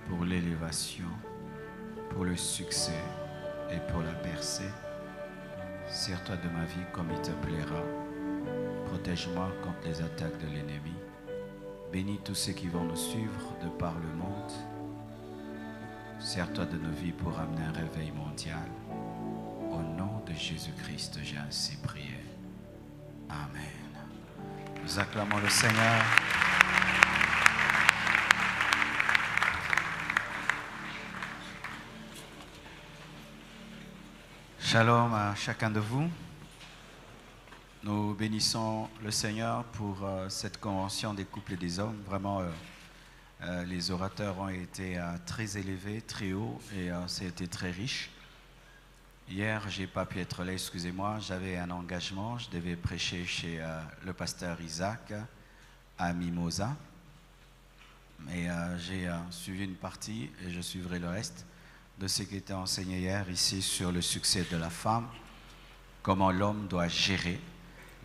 pour l'élévation, pour le succès et pour la percée. Sers-toi de ma vie comme il te plaira. Protège-moi contre les attaques de l'ennemi. Bénis tous ceux qui vont nous suivre de par le monde. Sers-toi de nos vies pour amener un réveil mondial. Au nom de Jésus-Christ, j'ai ainsi prié. Amen. Nous acclamons le Seigneur. Shalom à chacun de vous. Nous bénissons le Seigneur pour cette convention des couples et des hommes. Vraiment, les orateurs ont été très élevés, très hauts et ça a été très riche. Hier, je n'ai pas pu être là, excusez-moi, j'avais un engagement. Je devais prêcher chez le pasteur Isaac à Mimosa. Mais j'ai suivi une partie et je suivrai le reste de ce qui était enseigné hier ici sur le succès de la femme, comment l'homme doit gérer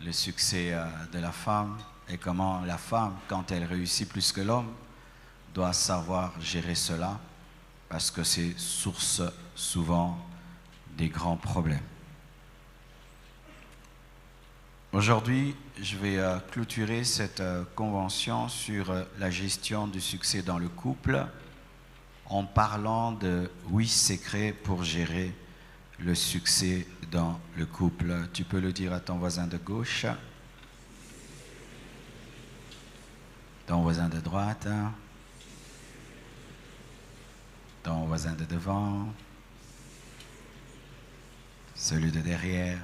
le succès de la femme et comment la femme, quand elle réussit plus que l'homme, doit savoir gérer cela parce que c'est source souvent des grands problèmes. Aujourd'hui, je vais clôturer cette convention sur la gestion du succès dans le couple en parlant de 8 secrets pour gérer le succès dans le couple. Tu peux le dire à ton voisin de gauche, ton voisin de droite, ton voisin de devant, celui de derrière,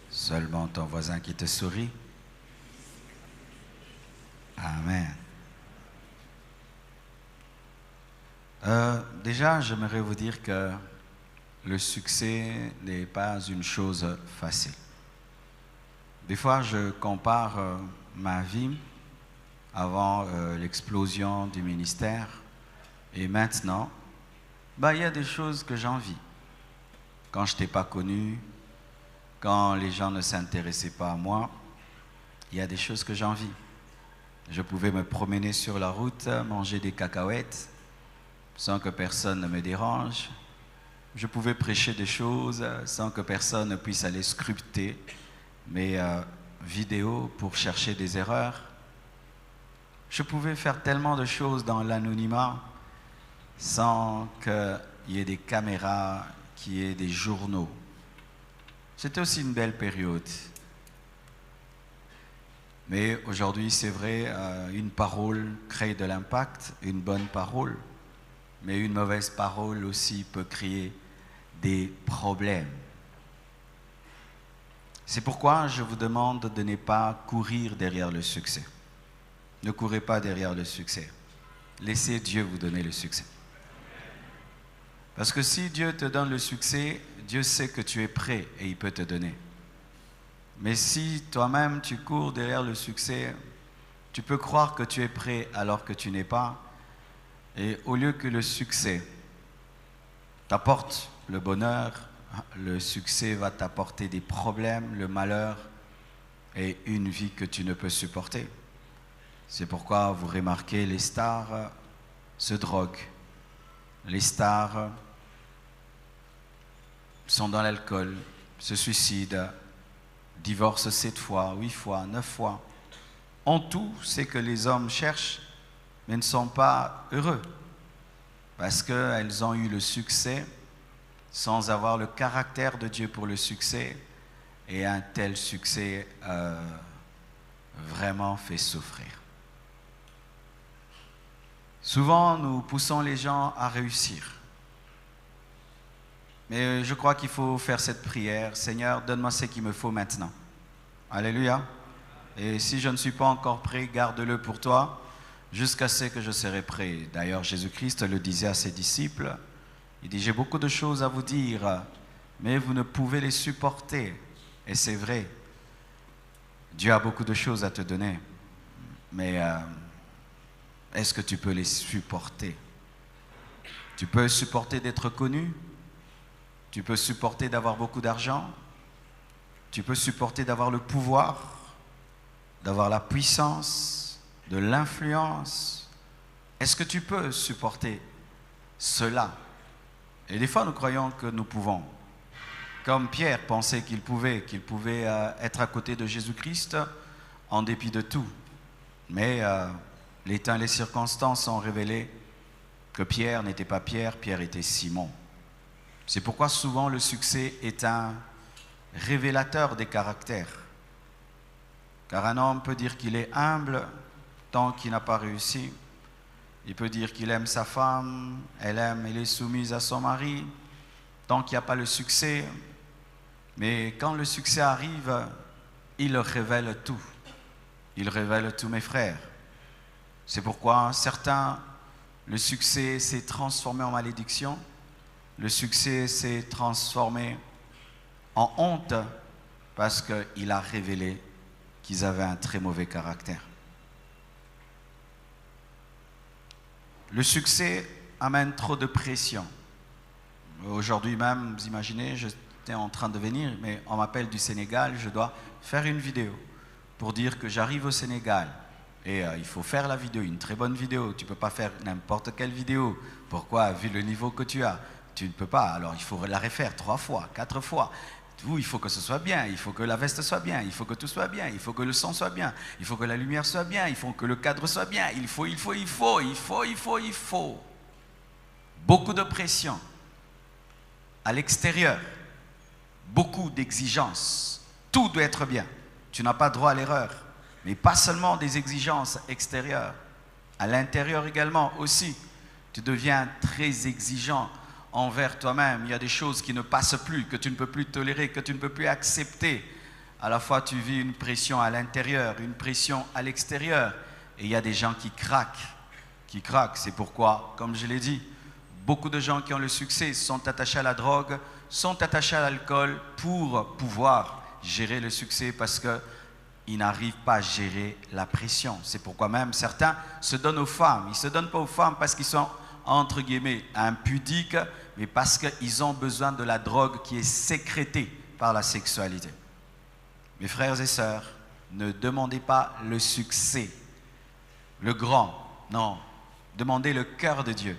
seulement ton voisin qui te sourit. Amen. Déjà, j'aimerais vous dire que le succès n'est pas une chose facile. Des fois, je compare ma vie avant l'explosion du ministère et maintenant, il y a des choses que j'envie. Quand je n'étais pas connu, quand les gens ne s'intéressaient pas à moi, il y a des choses que j'envie. Je pouvais me promener sur la route, manger des cacahuètes, sans que personne ne me dérange. Je pouvais prêcher des choses sans que personne ne puisse aller scruter mes vidéos pour chercher des erreurs. Je pouvais faire tellement de choses dans l'anonymat sans qu'il y ait des caméras, qu'il y ait des journaux. C'était aussi une belle période. Mais aujourd'hui, c'est vrai, une parole crée de l'impact, une bonne parole. Mais une mauvaise parole aussi peut créer des problèmes. C'est pourquoi je vous demande de ne pas courir derrière le succès. Ne courez pas derrière le succès. Laissez Dieu vous donner le succès. Parce que si Dieu te donne le succès, Dieu sait que tu es prêt et il peut te donner. Mais si toi-même tu cours derrière le succès, tu peux croire que tu es prêt alors que tu n'es pas. Et au lieu que le succès t'apporte le bonheur, le succès va t'apporter des problèmes, le malheur et une vie que tu ne peux supporter. C'est pourquoi vous remarquez, les stars se droguent. Les stars sont dans l'alcool, se suicident, divorcent 7 fois, 8 fois, 9 fois. En tout, c'est que les hommes cherchent mais ne sont pas heureux parce qu'elles ont eu le succès sans avoir le caractère de Dieu pour le succès et un tel succès vraiment fait souffrir. Souvent, nous poussons les gens à réussir. Mais je crois qu'il faut faire cette prière. Seigneur, donne-moi ce qu'il me faut maintenant. Alléluia. Et si je ne suis pas encore prêt, garde-le pour toi jusqu'à ce que je serai prêt. D'ailleurs, Jésus-Christ le disait à ses disciples. Il dit, j'ai beaucoup de choses à vous dire, mais vous ne pouvez les supporter. Et c'est vrai. Dieu a beaucoup de choses à te donner. Mais est-ce que tu peux les supporter? Tu peux supporter d'être connu? Tu peux supporter d'avoir beaucoup d'argent? Tu peux supporter d'avoir le pouvoir, d'avoir la puissance, de l'influence? Est-ce que tu peux supporter cela? Et des fois, nous croyons que nous pouvons. Comme Pierre pensait qu'il pouvait être à côté de Jésus-Christ en dépit de tout. Mais les temps et les circonstances ont révélé que Pierre n'était pas Pierre, Pierre était Simon. C'est pourquoi souvent le succès est un révélateur des caractères. Car un homme peut dire qu'il est humble tant qu'il n'a pas réussi. Il peut dire qu'il aime sa femme, elle est soumise à son mari, tant qu'il n'y a pas le succès. Mais quand le succès arrive, il révèle tout. Il révèle tout, mes frères. C'est pourquoi certains, le succès s'est transformé en malédiction. Le succès s'est transformé en honte parce qu'il a révélé qu'ils avaient un très mauvais caractère. Le succès amène trop de pression. Aujourd'hui même, vous imaginez, j'étais en train de venir, mais on m'appelle du Sénégal, je dois faire une vidéo pour dire que j'arrive au Sénégal. Et il faut faire la vidéo, une très bonne vidéo. Tu ne peux pas faire n'importe quelle vidéo. Pourquoi? Vu le niveau que tu as, tu ne peux pas. Alors il faut la refaire 3 fois, 4 fois. Il faut que ce soit bien, il faut que la veste soit bien, il faut que tout soit bien, il faut que le son soit bien, il faut que la lumière soit bien, il faut que le cadre soit bien, il faut. Beaucoup de pression à l'extérieur, beaucoup d'exigences, tout doit être bien. Tu n'as pas droit à l'erreur, mais pas seulement des exigences extérieures, à l'intérieur également aussi. Tu deviens très exigeant envers toi-même. Il y a des choses qui ne passent plus, que tu ne peux plus tolérer, que tu ne peux plus accepter. À la fois, tu vis une pression à l'intérieur, une pression à l'extérieur. Et il y a des gens qui craquent. C'est pourquoi, comme je l'ai dit, beaucoup de gens qui ont le succès sont attachés à la drogue, sont attachés à l'alcool pour pouvoir gérer le succès parce qu'ils n'arrivent pas à gérer la pression. C'est pourquoi même certains se donnent aux femmes. Ils ne se donnent pas aux femmes parce qu'ils sont, entre guillemets, impudiques, mais parce qu'ils ont besoin de la drogue qui est sécrétée par la sexualité. Mes frères et sœurs, ne demandez pas le succès, le grand, non. Demandez le cœur de Dieu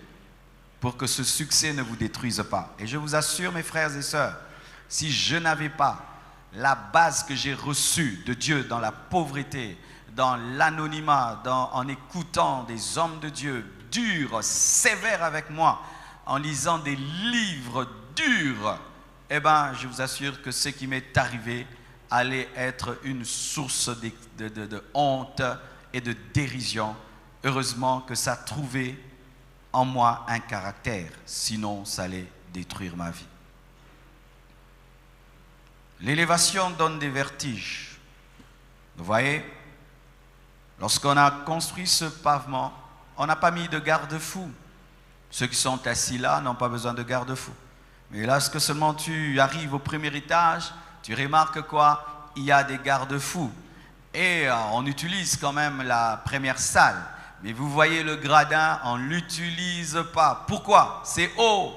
pour que ce succès ne vous détruise pas. Et je vous assure, mes frères et sœurs, si je n'avais pas la base que j'ai reçue de Dieu dans la pauvreté, dans l'anonymat, en écoutant des hommes de Dieu durs, sévères avec moi, en lisant des livres durs, eh bien, je vous assure que ce qui m'est arrivé allait être une source de honte et de dérision. Heureusement que ça trouvait en moi un caractère, sinon ça allait détruire ma vie. L'élévation donne des vertiges. Vous voyez, lorsqu'on a construit ce pavement, on n'a pas mis de garde-fou. Ceux qui sont assis là n'ont pas besoin de garde-fou. Mais lorsque seulement tu arrives au premier étage, tu remarques quoi? Il y a des garde-fous. Et on utilise quand même la première salle. Mais vous voyez le gradin, on ne l'utilise pas. Pourquoi? C'est haut.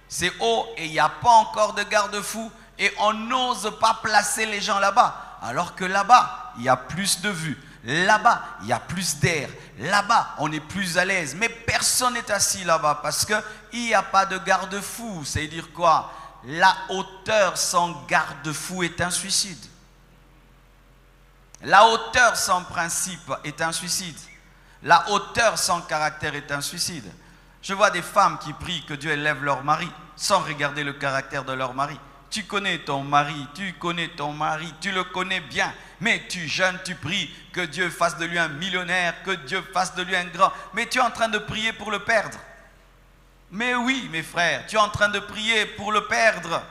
C'est haut et il n'y a pas encore de garde-fou. Et on n'ose pas placer les gens là-bas. Alors que là-bas, il y a plus de vues. Là-bas, il y a plus d'air. Là-bas, on est plus à l'aise. Mais personne n'est assis là-bas parce qu'il n'y a pas de garde-fou. C'est-à-dire quoi? La hauteur sans garde-fou est un suicide. La hauteur sans principe est un suicide. La hauteur sans caractère est un suicide. Je vois des femmes qui prient que Dieu élève leur mari sans regarder le caractère de leur mari. Tu connais ton mari, tu le connais bien, mais tu jeûnes, tu pries que Dieu fasse de lui un millionnaire, que Dieu fasse de lui un grand, mais tu es en train de prier pour le perdre. Mais oui, mes frères, tu es en train de prier pour le perdre.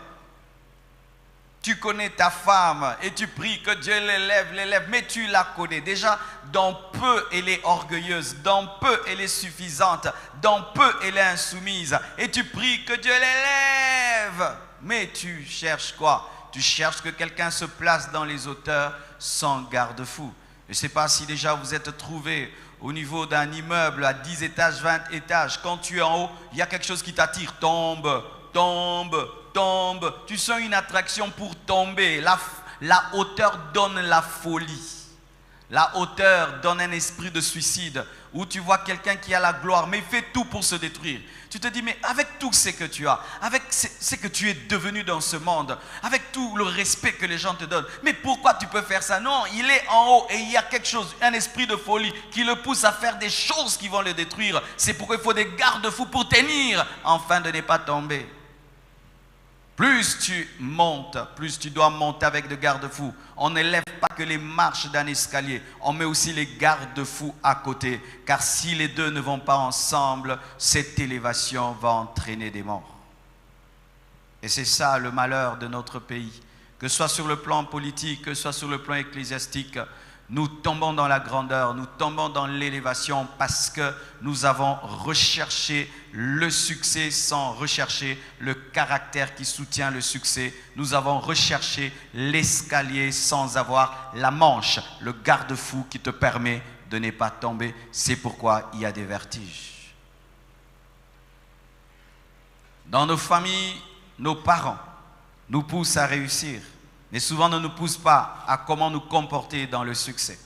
Tu connais ta femme et tu pries que Dieu l'élève, mais tu la connais déjà. Dans peu, elle est orgueilleuse, dans peu, elle est suffisante, dans peu, elle est insoumise. Et tu pries que Dieu l'élève. Mais tu cherches quoi? Tu cherches que quelqu'un se place dans les hauteurs sans garde-fou. Je ne sais pas si déjà vous êtes trouvé au niveau d'un immeuble à 10 étages, 20 étages. Quand tu es en haut, il y a quelque chose qui t'attire. Tombe. Tu sens une attraction pour tomber. La hauteur donne la folie. La hauteur donne un esprit de suicide. ou tu vois quelqu'un qui a la gloire, mais il fait tout pour se détruire. Tu te dis, mais avec tout ce que tu as, avec ce que tu es devenu dans ce monde, avec tout le respect que les gens te donnent, mais pourquoi tu peux faire ça? Non, il est en haut et il y a quelque chose, un esprit de folie qui le pousse à faire des choses qui vont le détruire. C'est pourquoi il faut des garde-fous pour tenir, afin de ne pas tomber. Plus tu montes, plus tu dois monter avec des garde-fous. On n'élève pas que les marches d'un escalier, on met aussi les garde-fous à côté. Car si les deux ne vont pas ensemble, cette élévation va entraîner des morts. Et c'est ça le malheur de notre pays. Que ce soit sur le plan politique, que ce soit sur le plan ecclésiastique, nous tombons dans la grandeur, nous tombons dans l'élévation parce que nous avons recherché le succès sans rechercher le caractère qui soutient le succès. Nous avons recherché l'escalier sans avoir la manche, le garde-fou qui te permet de ne pas tomber. C'est pourquoi il y a des vertiges. Dans nos familles, nos parents nous poussent à réussir, mais souvent ne nous poussent pas à comment nous comporter dans le succès.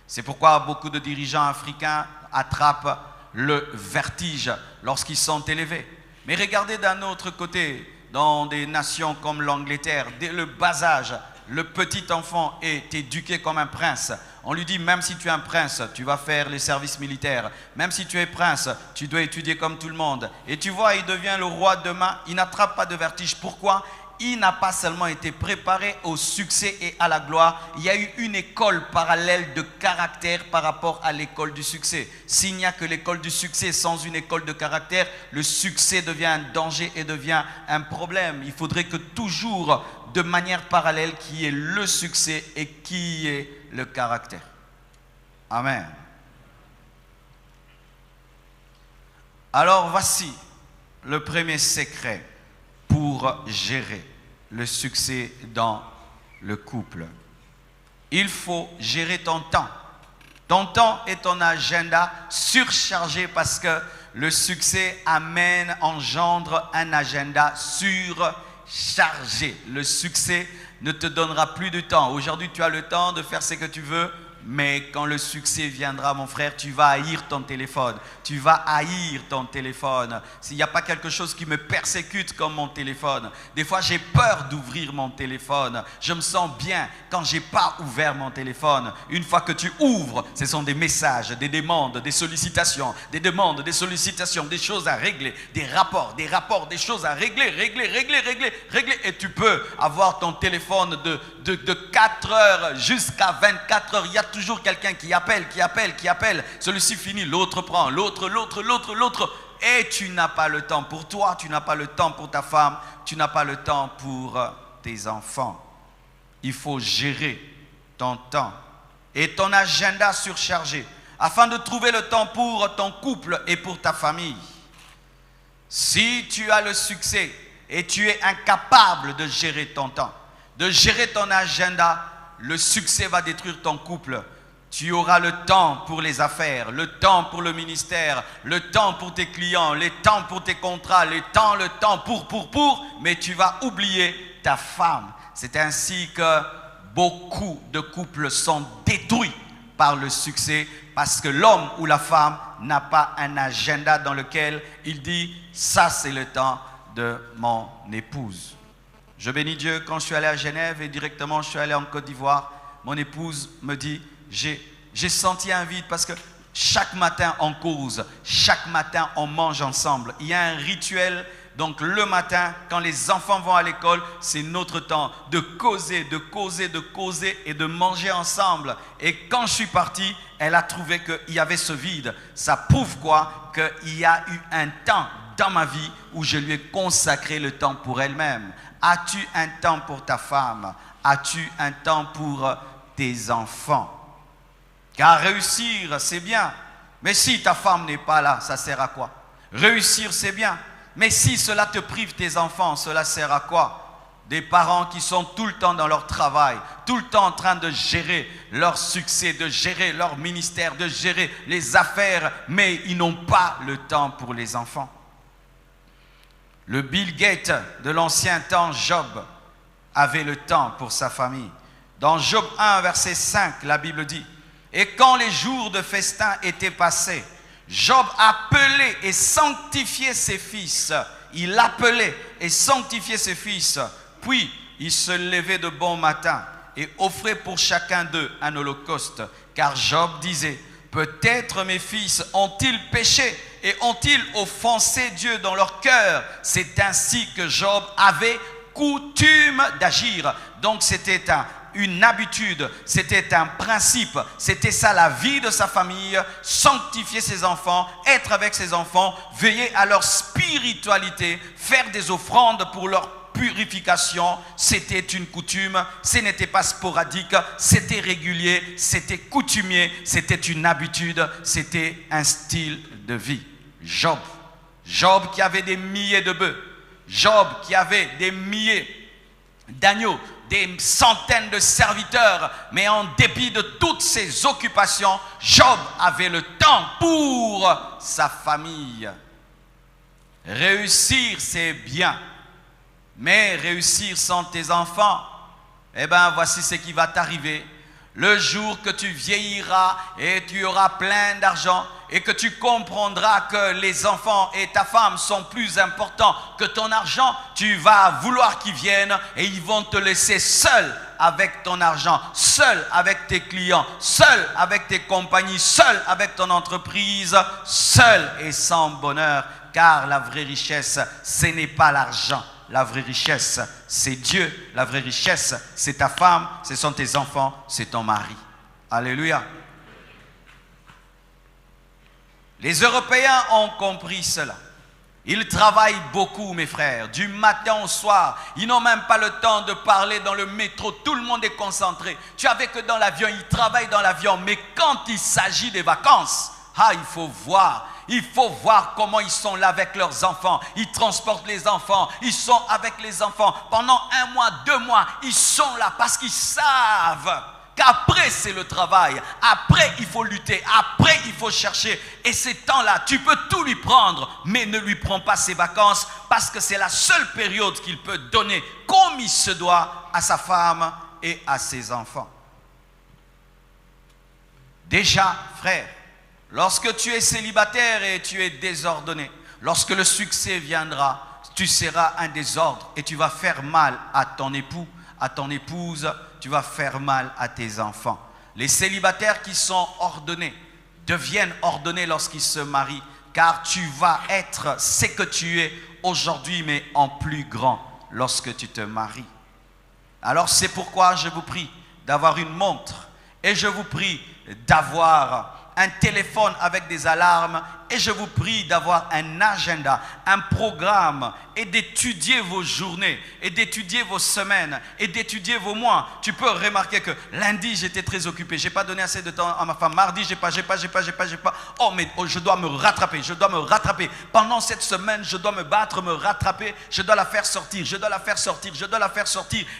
C'est pourquoi beaucoup de dirigeants africains attrapent le vertige lorsqu'ils sont élevés. Mais regardez d'un autre côté, dans des nations comme l'Angleterre, dès le bas âge, le petit enfant est éduqué comme un prince. On lui dit, même si tu es un prince, tu vas faire les services militaires. Même si tu es prince, tu dois étudier comme tout le monde. Et tu vois, il devient le roi demain. Il n'attrape pas de vertige. Pourquoi ? Il n'a pas seulement été préparé au succès et à la gloire, il y a eu une école parallèle de caractère par rapport à l'école du succès. S'il n'y a que l'école du succès sans une école de caractère, le succès devient un danger et devient un problème. Il faudrait que toujours, de manière parallèle, qu'il y ait le succès et qu'il y ait le caractère. Amen. Alors voici le premier secret pour gérer le succès dans le couple. Il faut gérer ton temps. Ton temps et ton agenda surchargé parce que le succès engendre un agenda surchargé. Le succès ne te donnera plus de temps. Aujourd'hui, tu as le temps de faire ce que tu veux, mais quand le succès viendra, mon frère, tu vas haïr ton téléphone. Tu vas haïr ton téléphone. S'il n'y a pas quelque chose qui me persécute comme mon téléphone. Des fois, j'ai peur d'ouvrir mon téléphone. Je me sens bien quand je n'ai pas ouvert mon téléphone. Une fois que tu ouvres, ce sont des messages, des demandes, des sollicitations, des demandes, des sollicitations, des choses à régler, des rapports, des choses à régler. Et tu peux avoir ton téléphone de 4 heures jusqu'à 24 heures. Il y a toujours quelqu'un qui appelle. Celui-ci finit, l'autre prend, l'autre. Et tu n'as pas le temps pour toi, tu n'as pas le temps pour ta femme, tu n'as pas le temps pour tes enfants. Il faut gérer ton temps et ton agenda surchargé afin de trouver le temps pour ton couple et pour ta famille. Si tu as le succès et tu es incapable de gérer ton temps, de gérer ton agenda, le succès va détruire ton couple. Tu auras le temps pour les affaires, le temps pour le ministère, le temps pour tes clients, le temps pour tes contrats, le temps pour, mais tu vas oublier ta femme. C'est ainsi que beaucoup de couples sont détruits par le succès parce que l'homme ou la femme n'a pas un agenda dans lequel il dit « ça c'est le temps de mon épouse ». Je bénis Dieu quand je suis allé à Genève et directement je suis allé en Côte d'Ivoire. Mon épouse me dit, j'ai senti un vide parce que chaque matin on cause, chaque matin on mange ensemble. Il y a un rituel, donc le matin quand les enfants vont à l'école, c'est notre temps de causer et de manger ensemble. Et quand je suis parti, elle a trouvé qu'il y avait ce vide. Ça prouve quoi? Qu'il y a eu un temps dans ma vie où je lui ai consacré le temps pour elle-même. As-tu un temps pour ta femme? As-tu un temps pour tes enfants? Car réussir, c'est bien. Mais si ta femme n'est pas là, ça sert à quoi? Réussir, c'est bien. Mais si cela te prive tes enfants, cela sert à quoi? Des parents qui sont tout le temps dans leur travail, tout le temps en train de gérer leur succès, de gérer leur ministère, de gérer les affaires, mais ils n'ont pas le temps pour les enfants. Le Bill Gates de l'ancien temps, Job, avait le temps pour sa famille. Dans Job 1, verset 5, la Bible dit, Et quand les jours de festin étaient passés, Job appelait et sanctifiait ses fils. Il appelait et sanctifiait ses fils. Puis il se levait de bon matin et offrait pour chacun d'eux un holocauste. Car Job disait, peut-être mes fils ont-ils péché et ont-ils offensé Dieu dans leur cœur? C'est ainsi que Job avait coutume d'agir. Donc c'était une habitude, c'était un principe, c'était ça la vie de sa famille, sanctifier ses enfants, être avec ses enfants, veiller à leur spiritualité, faire des offrandes pour leur purification. C'était une coutume, ce n'était pas sporadique, c'était régulier, c'était coutumier, c'était une habitude, c'était un style de vie. Job qui avait des milliers de bœufs, Job qui avait des milliers d'agneaux, des centaines de serviteurs, mais en dépit de toutes ses occupations, Job avait le temps pour sa famille. Réussir, c'est bien, mais réussir sans tes enfants, eh bien, voici ce qui va t'arriver. Le jour que tu vieilliras et tu auras plein d'argent et que tu comprendras que les enfants et ta femme sont plus importants que ton argent, tu vas vouloir qu'ils viennent et ils vont te laisser seul avec ton argent, seul avec tes clients, seul avec tes compagnies, seul avec ton entreprise, seul et sans bonheur. Car la vraie richesse, ce n'est pas l'argent. La vraie richesse, c'est Dieu. La vraie richesse, c'est ta femme, ce sont tes enfants, c'est ton mari. Alléluia. Les Européens ont compris cela. Ils travaillent beaucoup, mes frères, du matin au soir. Ils n'ont même pas le temps de parler dans le métro. Tout le monde est concentré. Tu as vu que dans l'avion, ils travaillent dans l'avion. Mais quand il s'agit des vacances, il faut voir. Il faut voir comment ils sont là avec leurs enfants. Ils transportent les enfants. Ils sont avec les enfants. Pendant 1 mois, 2 mois, ils sont là parce qu'ils savent qu'après c'est le travail. Après il faut lutter. Après il faut chercher. Et ces temps-là, tu peux tout lui prendre, mais ne lui prends pas ses vacances parce que c'est la seule période qu'il peut donner comme il se doit à sa femme et à ses enfants. Déjà, frère, lorsque tu es célibataire et tu es désordonné, lorsque le succès viendra, tu seras un désordre et tu vas faire mal à ton époux, à ton épouse, tu vas faire mal à tes enfants. Les célibataires qui sont ordonnés deviennent ordonnés lorsqu'ils se marient, car tu vas être ce que tu es aujourd'hui, mais en plus grand lorsque tu te maries. Alors c'est pourquoi je vous prie d'avoir une montre et je vous prie d'avoir un téléphone avec des alarmes et je vous prie d'avoir un agenda, un programme et d'étudier vos journées et d'étudier vos semaines et d'étudier vos mois. Tu peux remarquer que lundi j'étais très occupé, j'ai pas donné assez de temps à ma femme. Mardi j'ai pas. Oh mais je dois me rattraper. Pendant cette semaine je dois me battre, me rattraper. Je dois la faire sortir.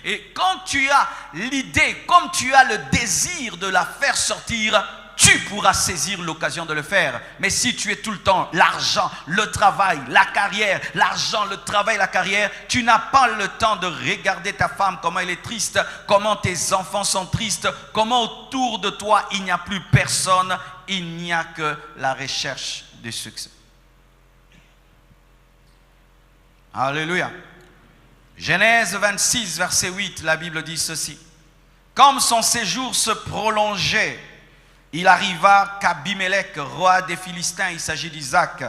Et quand tu as l'idée, comme tu as le désir de la faire sortir, tu pourras saisir l'occasion de le faire. Mais si tu es tout le temps l'argent, le travail, la carrière, l'argent, le travail, la carrière, tu n'as pas le temps de regarder ta femme, comment elle est triste, comment tes enfants sont tristes, comment autour de toi il n'y a plus personne, il n'y a que la recherche du succès. Alléluia. Genèse 26, verset 8, la Bible dit ceci. Comme son séjour se prolongeait, il arriva qu'Abimelech, roi des Philistins, il s'agit d'Isaac,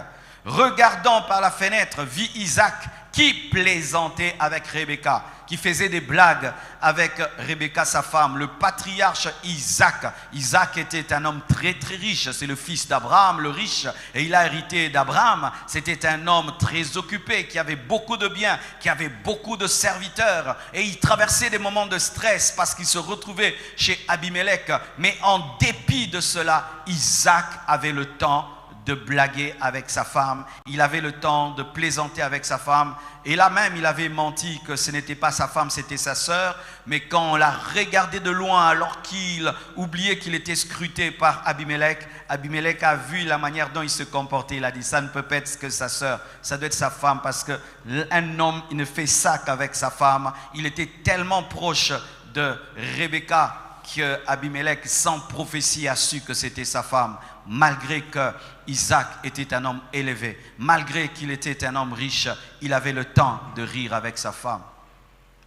regardant par la fenêtre, vit Isaac qui plaisantait avec Rebecca, qui faisait des blagues avec Rebecca, sa femme, le patriarche Isaac. Isaac était un homme très très riche, c'est le fils d'Abraham, le riche, et il a hérité d'Abraham. C'était un homme très occupé, qui avait beaucoup de biens, qui avait beaucoup de serviteurs, et il traversait des moments de stress parce qu'il se retrouvait chez Abimelech. Mais en dépit de cela, Isaac avait le temps de blaguer avec sa femme, il avait le temps de plaisanter avec sa femme, et là même il avait menti que ce n'était pas sa femme, c'était sa sœur. Mais quand on l'a regardé de loin, alors qu'il oubliait qu'il était scruté par Abimelech, Abimelech a vu la manière dont il se comportait, il a dit ça ne peut pas être que sa sœur, ça doit être sa femme, parce qu'un homme il ne fait ça qu'avec sa femme. Il était tellement proche de Rebecca qu'Abimelech, sans prophétie, a su que c'était sa femme, malgré que Isaac était un homme élevé, malgré qu'il était un homme riche, il avait le temps de rire avec sa femme.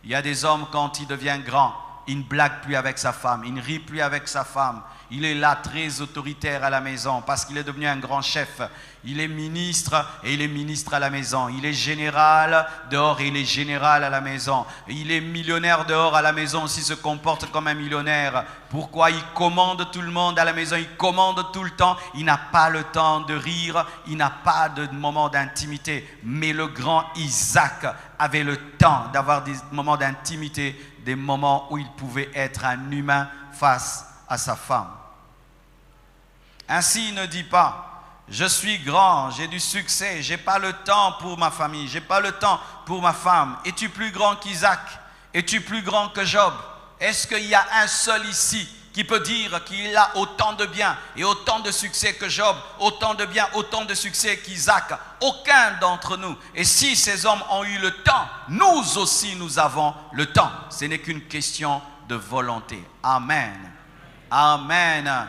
Il y a des hommes, quand ils deviennent grands, il ne blague plus avec sa femme, il ne rit plus avec sa femme. Il est là très autoritaire à la maison parce qu'il est devenu un grand chef. Il est ministre et il est ministre à la maison. Il est général dehors et il est général à la maison. Il est millionnaire dehors à la maison aussi, se comporte comme un millionnaire. Pourquoi? Il commande tout le monde à la maison, il commande tout le temps. Il n'a pas le temps de rire, il n'a pas de moment d'intimité. Mais le grand Isaac avait le temps d'avoir des moments d'intimité, des moments où il pouvait être un humain face à sa femme. Ainsi, il ne dit pas, je suis grand, j'ai du succès, j'ai pas le temps pour ma famille, j'ai pas le temps pour ma femme. Es-tu plus grand qu'Isaac? Es-tu plus grand que Job? Est-ce qu'il y a un seul ici qui peut dire qu'il a autant de biens et autant de succès que Job, autant de biens, autant de succès qu'Isaac? Aucun d'entre nous. Et si ces hommes ont eu le temps, nous aussi nous avons le temps. Ce n'est qu'une question de volonté. Amen. Amen.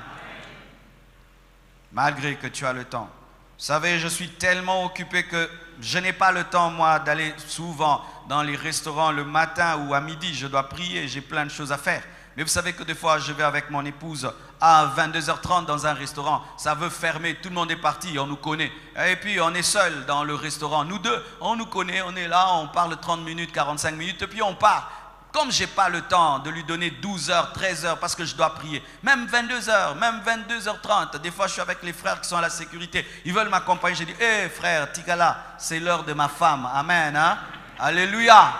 Malgré que tu as le temps. Vous savez, je suis tellement occupé que je n'ai pas le temps, moi, d'aller souvent dans les restaurants le matin ou à midi. Je dois prier, j'ai plein de choses à faire. Mais vous savez que des fois, je vais avec mon épouse à 22h30 dans un restaurant. Ça veut fermer, tout le monde est parti, on nous connaît. Et puis, on est seul dans le restaurant. Nous deux, on nous connaît, on est là, on parle 30 minutes, 45 minutes, et puis on part. Comme je n'ai pas le temps de lui donner 12h, 13h parce que je dois prier, même 22h, même 22h30, des fois je suis avec les frères qui sont à la sécurité, ils veulent m'accompagner, je dis, hé frère, Tigala, c'est l'heure de ma femme, amen, hein? Alléluia,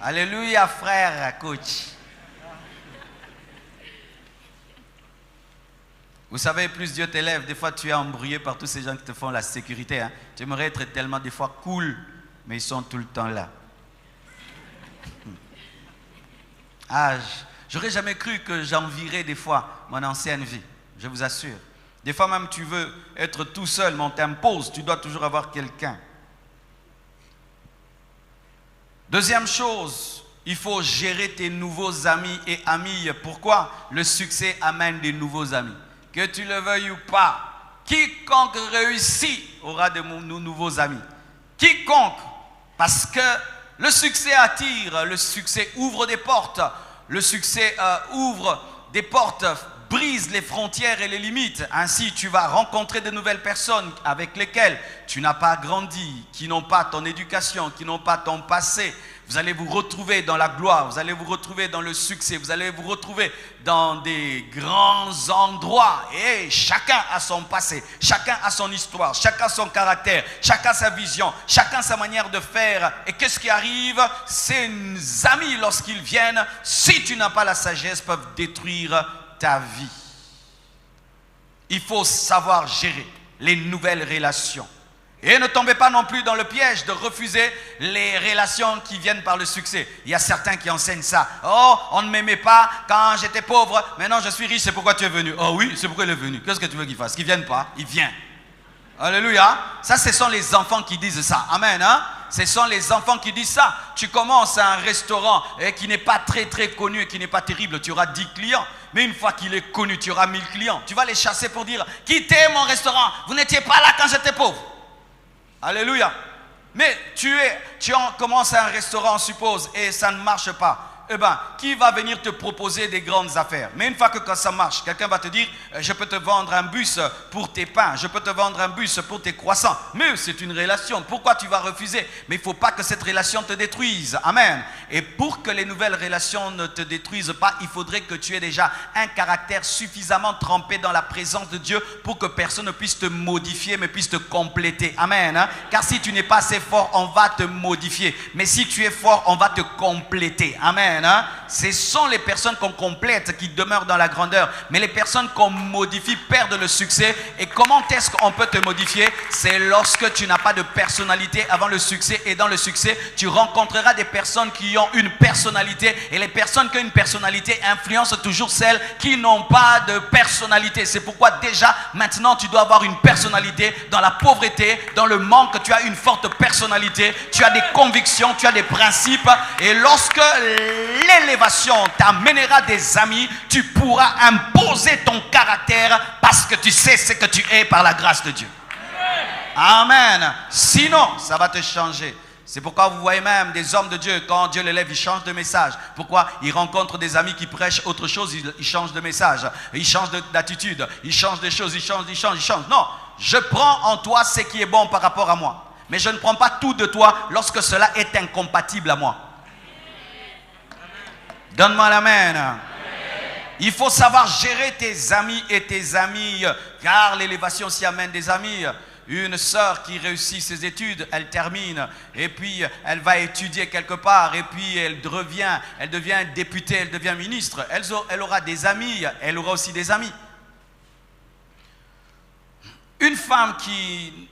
alléluia frère, coach. Vous savez, plus Dieu t'élève, des fois tu es embrouillé par tous ces gens qui te font la sécurité, hein? Tu aimerais être tellement des fois cool, mais ils sont tout le temps là. Ah, j'aurais jamais cru que j'envierais des fois mon ancienne vie, je vous assure. Des fois même tu veux être tout seul, mais on t'impose, tu dois toujours avoir quelqu'un. Deuxième chose, il faut gérer tes nouveaux amis et amies. Pourquoi? Le succès amène des nouveaux amis. Que tu le veuilles ou pas, quiconque réussit aura de nouveaux amis. Quiconque, parce que le succès attire, le succès ouvre des portes, le succès ouvre des portes, brise les frontières et les limites. Ainsi, tu vas rencontrer de nouvelles personnes avec lesquelles tu n'as pas grandi, qui n'ont pas ton éducation, qui n'ont pas ton passé. Vous allez vous retrouver dans la gloire, vous allez vous retrouver dans le succès, vous allez vous retrouver dans des grands endroits. Et chacun a son passé, chacun a son histoire, chacun son caractère, chacun sa vision, chacun sa manière de faire. Et qu'est-ce qui arrive? Ces amis, lorsqu'ils viennent, si tu n'as pas la sagesse, peuvent détruire ta vie. Il faut savoir gérer les nouvelles relations. Et ne tombez pas non plus dans le piège de refuser les relations qui viennent par le succès. Il y a certains qui enseignent ça. Oh, on ne m'aimait pas quand j'étais pauvre. Maintenant, je suis riche, c'est pourquoi tu es venu. Oh oui, c'est pourquoi il est venu. Qu'est-ce que tu veux qu'il fasse? Qu'il ne vienne pas, il vient. Alléluia. Ça, ce sont les enfants qui disent ça. Amen. Hein? Ce sont les enfants qui disent ça. Tu commences à un restaurant qui n'est pas très connu et qui n'est pas terrible. Tu auras 10 clients. Mais une fois qu'il est connu, tu auras 1000 clients. Tu vas les chasser pour dire, quittez mon restaurant. Vous n'étiez pas là quand j'étais pauvre. Alléluia. Mais tu commences un restaurant, on suppose, et ça ne marche pas. Eh bien, qui va venir te proposer des grandes affaires? Mais une fois que quand ça marche, quelqu'un va te dire, je peux te vendre un bus pour tes pains, je peux te vendre un bus pour tes croissants. Mais c'est une relation. Pourquoi tu vas refuser? Mais il ne faut pas que cette relation te détruise. Amen. Et pour que les nouvelles relations ne te détruisent pas, il faudrait que tu aies déjà un caractère suffisamment trempé dans la présence de Dieu pour que personne ne puisse te modifier, mais puisse te compléter. Amen. Hein? Car si tu n'es pas assez fort, on va te modifier. Mais si tu es fort, on va te compléter. Amen. Hein? Ce sont les personnes qu'on complète qui demeurent dans la grandeur, mais les personnes qu'on modifie perdent le succès et comment est-ce qu'on peut te modifier? C'est lorsque tu n'as pas de personnalité avant le succès. Et dans le succès, tu rencontreras des personnes qui ont une personnalité. Et les personnes qui ont une personnalité influencent toujours celles qui n'ont pas de personnalité. C'est pourquoi déjà, maintenant, tu dois avoir une personnalité. Dans la pauvreté, dans le manque, tu as une forte personnalité. Tu as des convictions, tu as des principes. Et lorsque l'élévation t'amènera des amis, tu pourras imposer ton caractère parce que tu sais ce que tu es par la grâce de Dieu. Amen. Sinon, ça va te changer. C'est pourquoi vous voyez même des hommes de Dieu, quand Dieu les lève, ils changent de message. Pourquoi? Ils rencontrent des amis qui prêchent autre chose, ils changent de message. Ils changent d'attitude, ils changent des choses, ils changent. Non, je prends en toi ce qui est bon par rapport à moi. Mais je ne prends pas tout de toi lorsque cela est incompatible à moi. Donne-moi l'amen. Il faut savoir gérer tes amis et tes amies, car l'élévation s'y amène des amis. Une sœur qui réussit ses études, elle termine, et puis elle va étudier quelque part, et puis elle devient députée, elle devient ministre. Elle aura des amis, elle aura aussi des amis. Une femme qui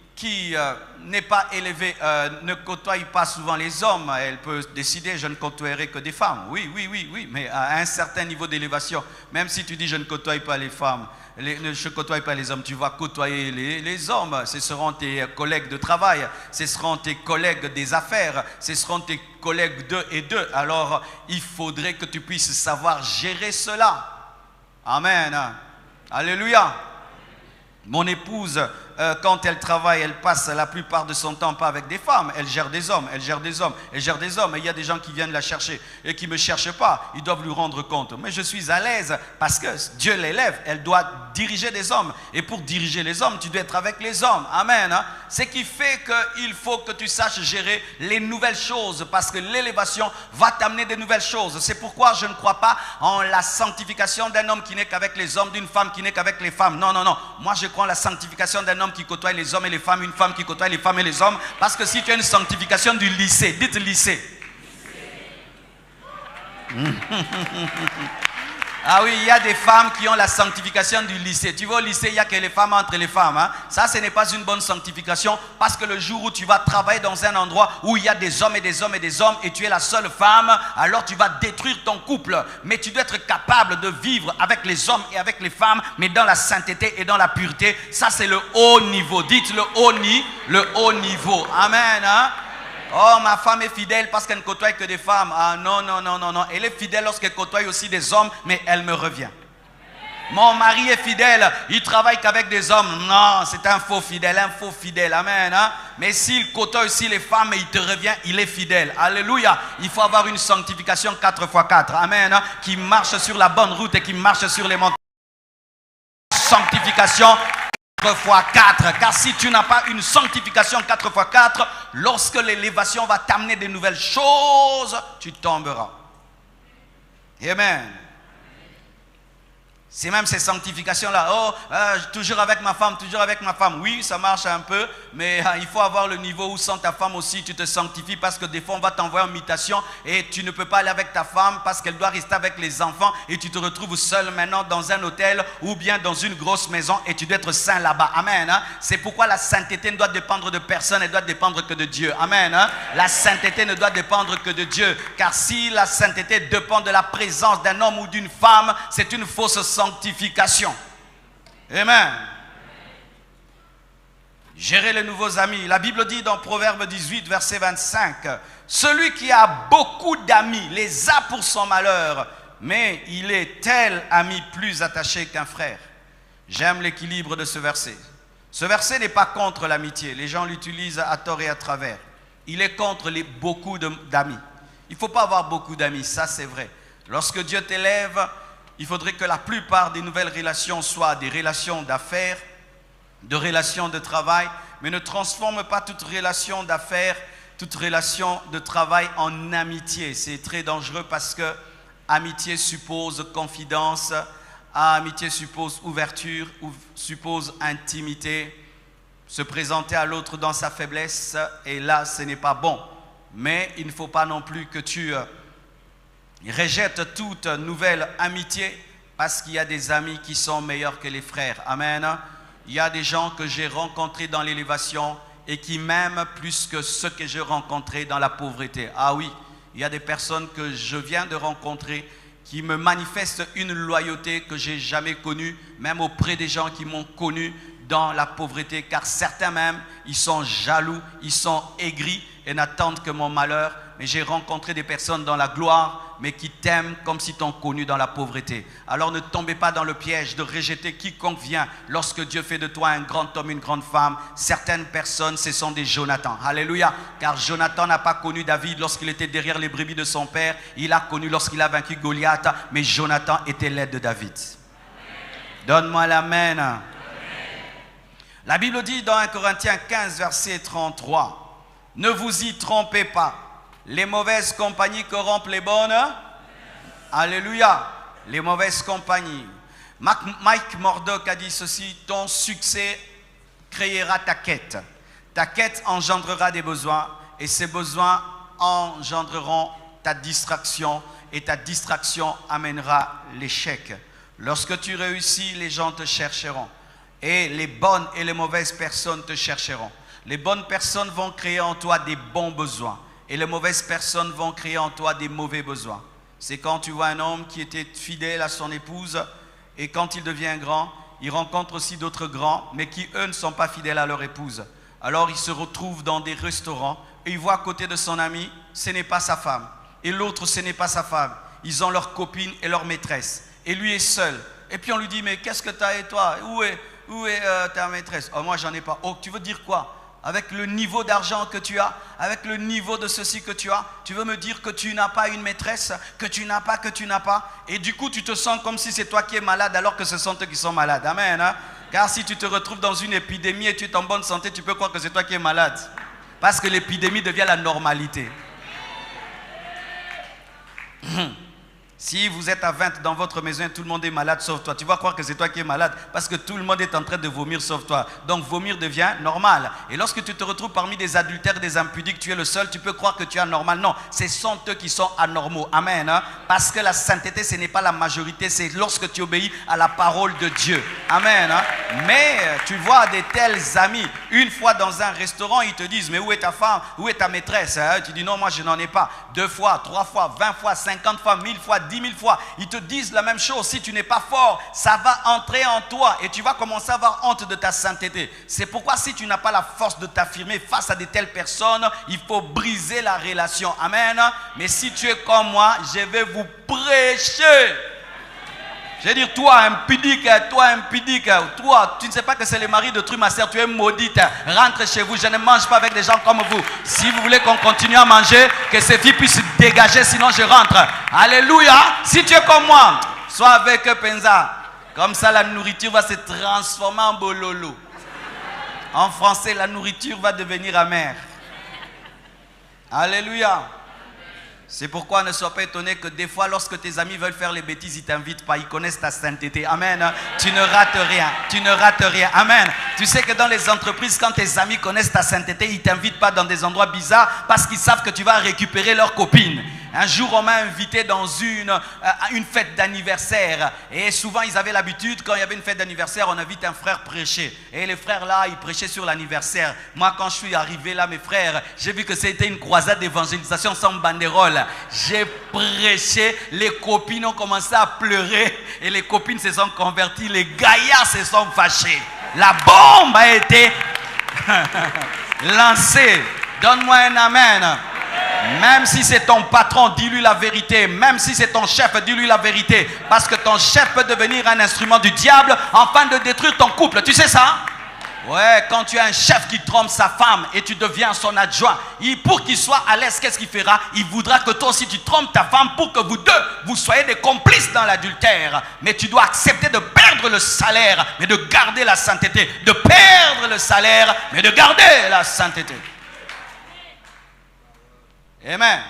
n'est pas élevée, ne côtoie pas souvent les hommes. Elle peut décider, je ne côtoierai que des femmes. Oui, mais à un certain niveau d'élévation, même si tu dis je ne côtoie pas les femmes, je ne côtoie pas les hommes, tu vas côtoyer les hommes. Ce seront tes collègues de travail, ce seront tes collègues des affaires, ce seront tes collègues d'eux et d'eux. Alors, il faudrait que tu puisses savoir gérer cela. Amen. Alléluia. Mon épouse, quand elle travaille, elle passe la plupart de son temps pas avec des femmes. Elle gère des hommes. Et il y a des gens qui viennent la chercher et qui ne me cherchent pas. Ils doivent lui rendre compte. Mais je suis à l'aise parce que Dieu l'élève. Elle doit diriger des hommes. Et pour diriger les hommes, tu dois être avec les hommes. Amen. Ce qui fait qu'il faut que tu saches gérer les nouvelles choses, parce que l'élévation va t'amener des nouvelles choses. C'est pourquoi je ne crois pas en la sanctification d'un homme qui n'est qu'avec les hommes, d'une femme qui n'est qu'avec les femmes. Non. Moi, je crois en la sanctification d'un homme qui côtoie les hommes et les femmes, une femme qui côtoie les femmes et les hommes. Parce que si tu as une sanctification du lycée, dites lycée. Ah oui, il y a des femmes qui ont la sanctification du lycée. Tu vas au lycée, il n'y a que les femmes entre les femmes. Ça, ce n'est pas une bonne sanctification, parce que le jour où tu vas travailler dans un endroit où il y a des hommes et des hommes et des hommes, et tu es la seule femme, alors tu vas détruire ton couple. Mais tu dois être capable de vivre avec les hommes et avec les femmes, mais dans la sainteté et dans la pureté. Ça, c'est le haut niveau. Dites le haut niveau. Amen. Oh, ma femme est fidèle parce qu'elle ne côtoie que des femmes. Ah non. Elle est fidèle lorsqu'elle côtoie aussi des hommes, mais elle me revient. Mon mari est fidèle, il travaille qu'avec des hommes. Non, c'est un faux fidèle. Amen. Mais s'il côtoie aussi les femmes et il te revient, il est fidèle. Alléluia. Il faut avoir une sanctification 4x4. Amen. Qui marche sur la bonne route et qui marche sur les montagnes. Sanctification 4x4, car si tu n'as pas une sanctification 4x4, lorsque l'élévation va t'amener des nouvelles choses, tu tomberas. Amen. C'est même ces sanctifications-là. Oh, toujours avec ma femme. Oui, ça marche un peu, mais il faut avoir le niveau où sans ta femme aussi, tu te sanctifies, parce que des fois, on va t'envoyer en mutation et tu ne peux pas aller avec ta femme parce qu'elle doit rester avec les enfants et tu te retrouves seul maintenant dans un hôtel ou bien dans une grosse maison et tu dois être saint là-bas. Amen. C'est pourquoi la sainteté ne doit dépendre de personne, elle doit dépendre que de Dieu. Amen. La sainteté ne doit dépendre que de Dieu, car si la sainteté dépend de la présence d'un homme ou d'une femme, c'est une fausse sanctification. Amen. Gérer les nouveaux amis. La Bible dit dans Proverbe 18, verset 25, celui qui a beaucoup d'amis les a pour son malheur, mais il est tel ami plus attaché qu'un frère. J'aime l'équilibre de ce verset. Ce verset n'est pas contre l'amitié. Les gens l'utilisent à tort et à travers. Il est contre beaucoup d'amis. Il ne faut pas avoir beaucoup d'amis, ça c'est vrai. Lorsque Dieu t'élève, il faudrait que la plupart des nouvelles relations soient des relations d'affaires, de relations de travail, mais ne transforme pas toute relation d'affaires, toute relation de travail en amitié. C'est très dangereux parce que amitié suppose confidence, amitié suppose ouverture, suppose intimité, se présenter à l'autre dans sa faiblesse, et là, ce n'est pas bon. Mais il ne faut pas non plus que tu rejettes toute nouvelle amitié, parce qu'il y a des amis qui sont meilleurs que les frères. Amen. il y a des gens que j'ai rencontrés dans l'élévation et qui m'aiment plus que ceux que j'ai rencontrés dans la pauvreté. Ah oui, il y a des personnes que je viens de rencontrer qui me manifestent une loyauté que j'ai jamais connue, même auprès des gens qui m'ont connu dans la pauvreté, car certains même, ils sont jaloux, ils sont aigris et n'attendent que mon malheur. Mais j'ai rencontré des personnes dans la gloire, mais qui t'aiment comme si t'ont connu dans la pauvreté. Alors ne tombez pas dans le piège de rejeter quiconque vient lorsque Dieu fait de toi un grand homme, une grande femme. Certaines personnes, ce sont des Jonathan. Alléluia. Car Jonathan n'a pas connu David lorsqu'il était derrière les brebis de son père. Il a connu lorsqu'il a vaincu Goliath. Mais Jonathan était l'aide de David. Donne-moi l'amen. Amen. La Bible dit dans 1 Corinthiens 15, verset 33, « Ne vous y trompez pas. Les mauvaises compagnies corrompent les bonnes. » Alléluia. Les mauvaises compagnies. Mike Murdock a dit ceci: ton succès créera ta quête. Ta quête engendrera des besoins et ces besoins engendreront ta distraction et ta distraction amènera l'échec. Lorsque tu réussis, les gens te chercheront et les bonnes et les mauvaises personnes te chercheront. Les bonnes personnes vont créer en toi des bons besoins. Et les mauvaises personnes vont créer en toi des mauvais besoins. C'est quand tu vois un homme qui était fidèle à son épouse et quand il devient grand, il rencontre aussi d'autres grands, mais qui eux ne sont pas fidèles à leur épouse. Alors il se retrouve dans des restaurants et il voit à côté de son ami, ce n'est pas sa femme. Et l'autre, ce n'est pas sa femme. Ils ont leur copine et leur maîtresse. Et lui est seul. Et puis on lui dit, mais qu'est-ce que tu as et toi? Où est ta maîtresse? Oh, moi j'en ai pas. Oh, tu veux dire quoi? Avec le niveau d'argent que tu as, avec le niveau de ceci que tu as, tu veux me dire que tu n'as pas une maîtresse, que tu n'as pas, et du coup tu te sens comme si c'est toi qui es malade alors que ce sont eux qui sont malades. Amen. Hein? Car si tu te retrouves dans une épidémie et tu es en bonne santé, tu peux croire que c'est toi qui es malade. Parce que l'épidémie devient la normalité. Si vous êtes à 20 dans votre maison et tout le monde est malade sauf toi, tu vas croire que c'est toi qui es malade parce que tout le monde est en train de vomir sauf toi. Donc vomir devient normal. Et lorsque tu te retrouves parmi des adultères, des impudiques, tu es le seul, tu peux croire que tu es anormal. Non, ce sont eux qui sont anormaux. Amen. Hein? Parce que la sainteté, ce n'est pas la majorité, c'est lorsque tu obéis à la parole de Dieu. Amen. Hein? Mais tu vois des tels amis, une fois dans un restaurant, ils te disent, mais où est ta femme, où est ta maîtresse? Hein? Tu dis, non, moi je n'en ai pas. 2 fois, 3 fois, 20 fois, 50 fois, 1000 fois, 10 000 fois, ils te disent la même chose. Si tu n'es pas fort, ça va entrer en toi et tu vas commencer à avoir honte de ta sainteté. C'est pourquoi si tu n'as pas la force de t'affirmer face à de telles personnes, il faut briser la relation. Amen. Mais si tu es comme moi, je vais vous prêcher. Je vais dire, toi impudique, toi, tu ne sais pas que c'est le mari de Trumacer, tu es maudite. Rentre chez vous, je ne mange pas avec des gens comme vous. Si vous voulez qu'on continue à manger, que ces filles puissent dégager, sinon je rentre. Alléluia. Si tu es comme moi, sois avec Penza. Comme ça, la nourriture va se transformer en bololo. En français, la nourriture va devenir amère. Alléluia. C'est pourquoi ne sois pas étonné que des fois, lorsque tes amis veulent faire les bêtises, ils ne t'invitent pas, ils connaissent ta sainteté. Amen. Tu ne rates rien, tu ne rates rien. Amen. Tu sais que dans les entreprises, quand tes amis connaissent ta sainteté, ils ne t'invitent pas dans des endroits bizarres parce qu'ils savent que tu vas récupérer leurs copines. Un jour, on m'a invité dans une fête d'anniversaire. Et souvent, ils avaient l'habitude, quand il y avait une fête d'anniversaire, on invite un frère prêcher. Et les frères là, ils prêchaient sur l'anniversaire. Moi, quand je suis arrivé là, mes frères, j'ai vu que c'était une croisade d'évangélisation sans banderole. J'ai prêché, les copines ont commencé à pleurer. Et les copines se sont converties, les gaillards se sont fâchés. La bombe a été lancée. Donne-moi un amen. Même si c'est ton patron, dis-lui la vérité. Même si c'est ton chef, dis-lui la vérité. Parce que ton chef peut devenir un instrument du diable afin de détruire ton couple. Tu sais ça? Ouais, quand tu as un chef qui trompe sa femme et tu deviens son adjoint, pour qu'il soit à l'aise, qu'est-ce qu'il fera? Il voudra que toi aussi tu trompes ta femme pour que vous deux, vous soyez des complices dans l'adultère. Mais tu dois accepter de perdre le salaire, mais de garder la sainteté. De perdre le salaire, mais de garder la sainteté. Amen.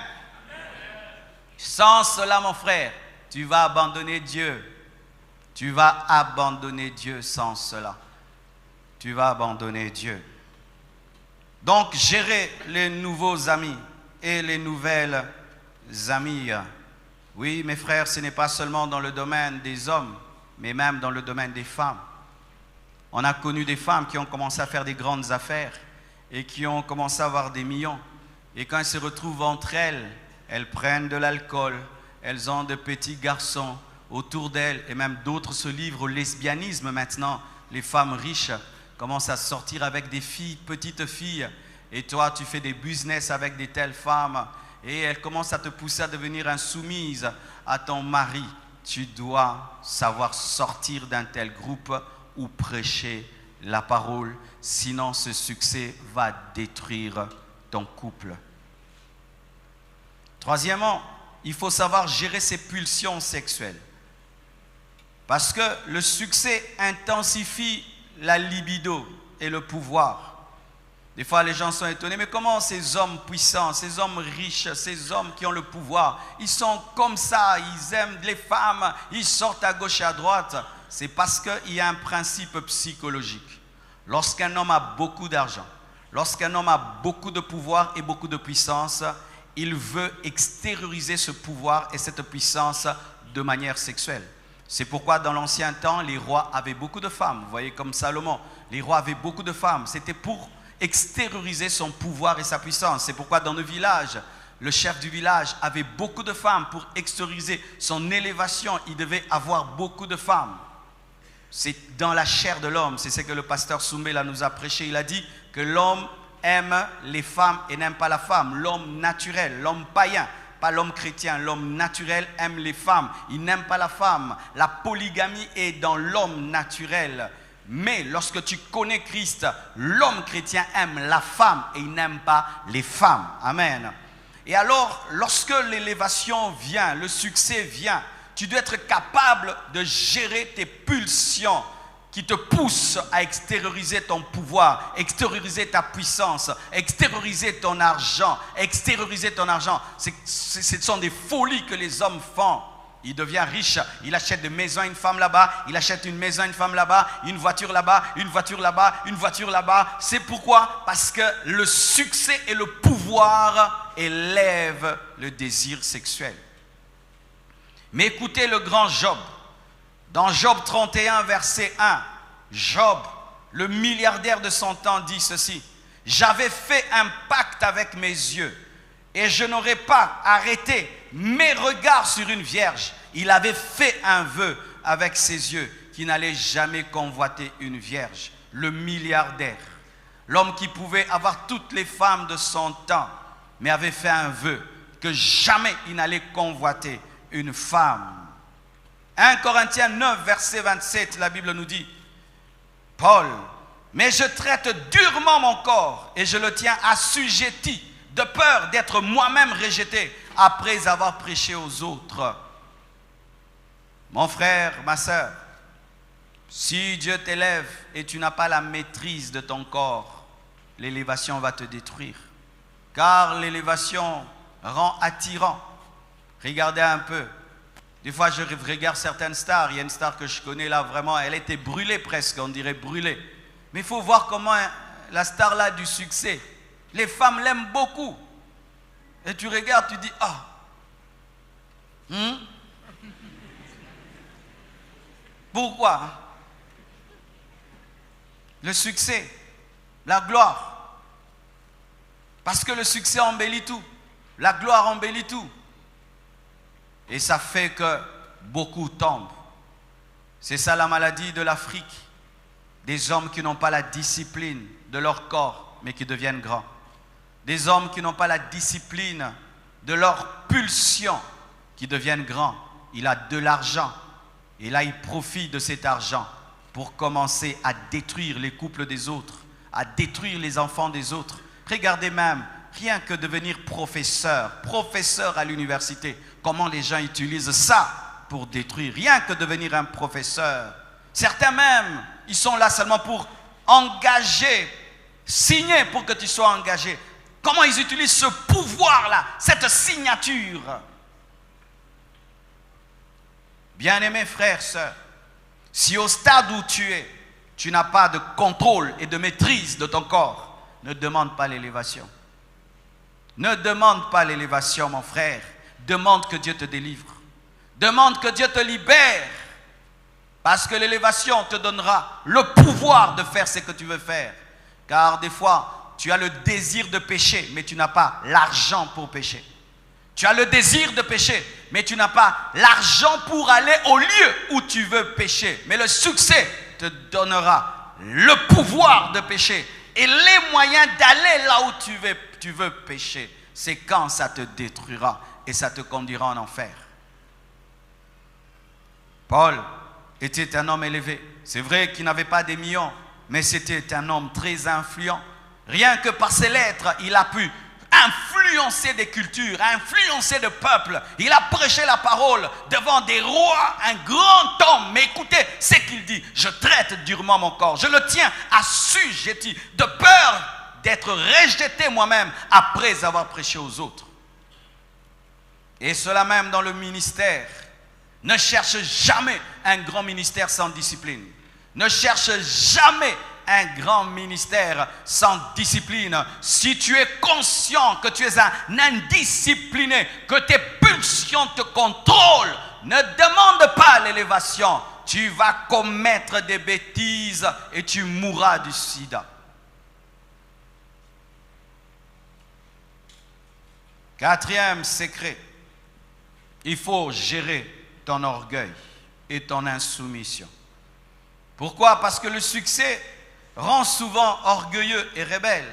Sans cela, mon frère, tu vas abandonner Dieu. Tu vas abandonner Dieu sans cela. Tu vas abandonner Dieu. Donc, gérer les nouveaux amis et les nouvelles amies. Oui, mes frères, ce n'est pas seulement dans le domaine des hommes, mais même dans le domaine des femmes. On a connu des femmes qui ont commencé à faire des grandes affaires et qui ont commencé à avoir des millions. Et quand elles se retrouvent entre elles, elles prennent de l'alcool, elles ont de petits garçons autour d'elles, et même d'autres se livrent au lesbianisme maintenant. Les femmes riches commencent à sortir avec des filles, petites filles, et toi tu fais des business avec des telles femmes, et elles commencent à te pousser à devenir insoumise à ton mari. Tu dois savoir sortir d'un tel groupe ou prêcher la parole, sinon ce succès va détruire ton couple. Troisièmement, il faut savoir gérer ses pulsions sexuelles. Parce que le succès intensifie la libido et le pouvoir. Des fois, les gens sont étonnés, mais comment ces hommes puissants, ces hommes riches, ces hommes qui ont le pouvoir, ils sont comme ça, ils aiment les femmes, ils sortent à gauche et à droite. C'est parce qu'il y a un principe psychologique. Lorsqu'un homme a beaucoup d'argent, lorsqu'un homme a beaucoup de pouvoir et beaucoup de puissance, il veut extérioriser ce pouvoir et cette puissance de manière sexuelle. C'est pourquoi dans l'ancien temps, les rois avaient beaucoup de femmes. Vous voyez, comme Salomon, les rois avaient beaucoup de femmes. C'était pour extérioriser son pouvoir et sa puissance. C'est pourquoi dans le village, le chef du village avait beaucoup de femmes pour extérioriser son élévation. Il devait avoir beaucoup de femmes. C'est dans la chair de l'homme. C'est ce que le pasteur Soumbé là nous a prêché. Il a dit que l'homme aime les femmes et n'aime pas la femme. L'homme naturel, l'homme païen, pas l'homme chrétien. L'homme naturel aime les femmes. Il n'aime pas la femme. La polygamie est dans l'homme naturel. Mais lorsque tu connais Christ, l'homme chrétien aime la femme et il n'aime pas les femmes. Amen. Et alors, lorsque l'élévation vient, le succès vient, tu dois être capable de gérer tes pulsions qui te poussent à extérioriser ton pouvoir, extérioriser ta puissance, extérioriser ton argent, extérioriser ton argent. Ce sont des folies que les hommes font. Il devient riche, il achète des maisons à une femme là-bas, il achète une maison à une femme là-bas, une voiture là-bas, une voiture là-bas, une voiture là-bas. C'est pourquoi? Parce que le succès et le pouvoir élèvent le désir sexuel. Mais écoutez le grand Job. Dans Job 31, verset 1, Job, le milliardaire de son temps, dit ceci: « J'avais fait un pacte avec mes yeux et je n'aurais pas arrêté mes regards sur une vierge. » Il avait fait un vœu avec ses yeux qu'il n'allait jamais convoiter une vierge. Le milliardaire, l'homme qui pouvait avoir toutes les femmes de son temps, mais avait fait un vœu que jamais il n'allait convoiter une femme. 1 Corinthiens 9, verset 27, la Bible nous dit, Paul, « Mais je traite durement mon corps et je le tiens assujetti de peur d'être moi-même rejeté après avoir prêché aux autres. » Mon frère, ma sœur, si Dieu t'élève et tu n'as pas la maîtrise de ton corps, l'élévation va te détruire. Car l'élévation rend attirant. Regardez un peu. Des fois, je regarde certaines stars. Il y a une star que je connais là, vraiment, elle était brûlée presque, on dirait brûlée. Mais il faut voir comment la star là a du succès. Les femmes l'aiment beaucoup. Et tu regardes, tu dis, ah. Pourquoi? Le succès, la gloire. Parce que le succès embellit tout. La gloire embellit tout. Et ça fait que beaucoup tombent. C'est ça la maladie de l'Afrique. Des hommes qui n'ont pas la discipline de leur corps, mais qui deviennent grands. Des hommes qui n'ont pas la discipline de leur pulsion, qui deviennent grands. Il a de l'argent. Et là, il profite de cet argent pour commencer à détruire les couples des autres, à détruire les enfants des autres. Regardez même, rien que devenir professeur à l'université, comment les gens utilisent ça pour détruire. Rien que devenir un professeur. Certains même, ils sont là seulement pour engager, signer pour que tu sois engagé. Comment ils utilisent ce pouvoir-là, cette signature. Bien-aimés frères, sœurs, si au stade où tu es, tu n'as pas de contrôle et de maîtrise de ton corps, ne demande pas l'élévation. Ne demande pas l'élévation, mon frère. Demande que Dieu te délivre. Demande que Dieu te libère. Parce que l'élévation te donnera le pouvoir de faire ce que tu veux faire. Car des fois, tu as le désir de pécher, mais tu n'as pas l'argent pour pécher. Tu as le désir de pécher, mais tu n'as pas l'argent pour aller au lieu où tu veux pécher. Mais le succès te donnera le pouvoir de pécher et les moyens d'aller là où tu veux pécher. C'est quand ça te détruira et ça te conduira en enfer. Paul était un homme élevé. C'est vrai qu'il n'avait pas des millions, mais c'était un homme très influent. Rien que par ses lettres, il a pu influencer des cultures, influencer des peuples. Il a prêché la parole devant des rois, un grand homme. Mais écoutez ce qu'il dit: je traite durement mon corps, je le tiens assujetti, de peur d'être rejeté moi-même après avoir prêché aux autres. Et cela même dans le ministère. Ne cherche jamais un grand ministère sans discipline. Ne cherche jamais un grand ministère sans discipline. Si tu es conscient que tu es un indiscipliné, que tes pulsions te contrôlent, ne demande pas l'élévation. Tu vas commettre des bêtises et tu mourras du sida. Quatrième secret, il faut gérer ton orgueil et ton insoumission. Pourquoi? Parce que le succès rend souvent orgueilleux et rebelle.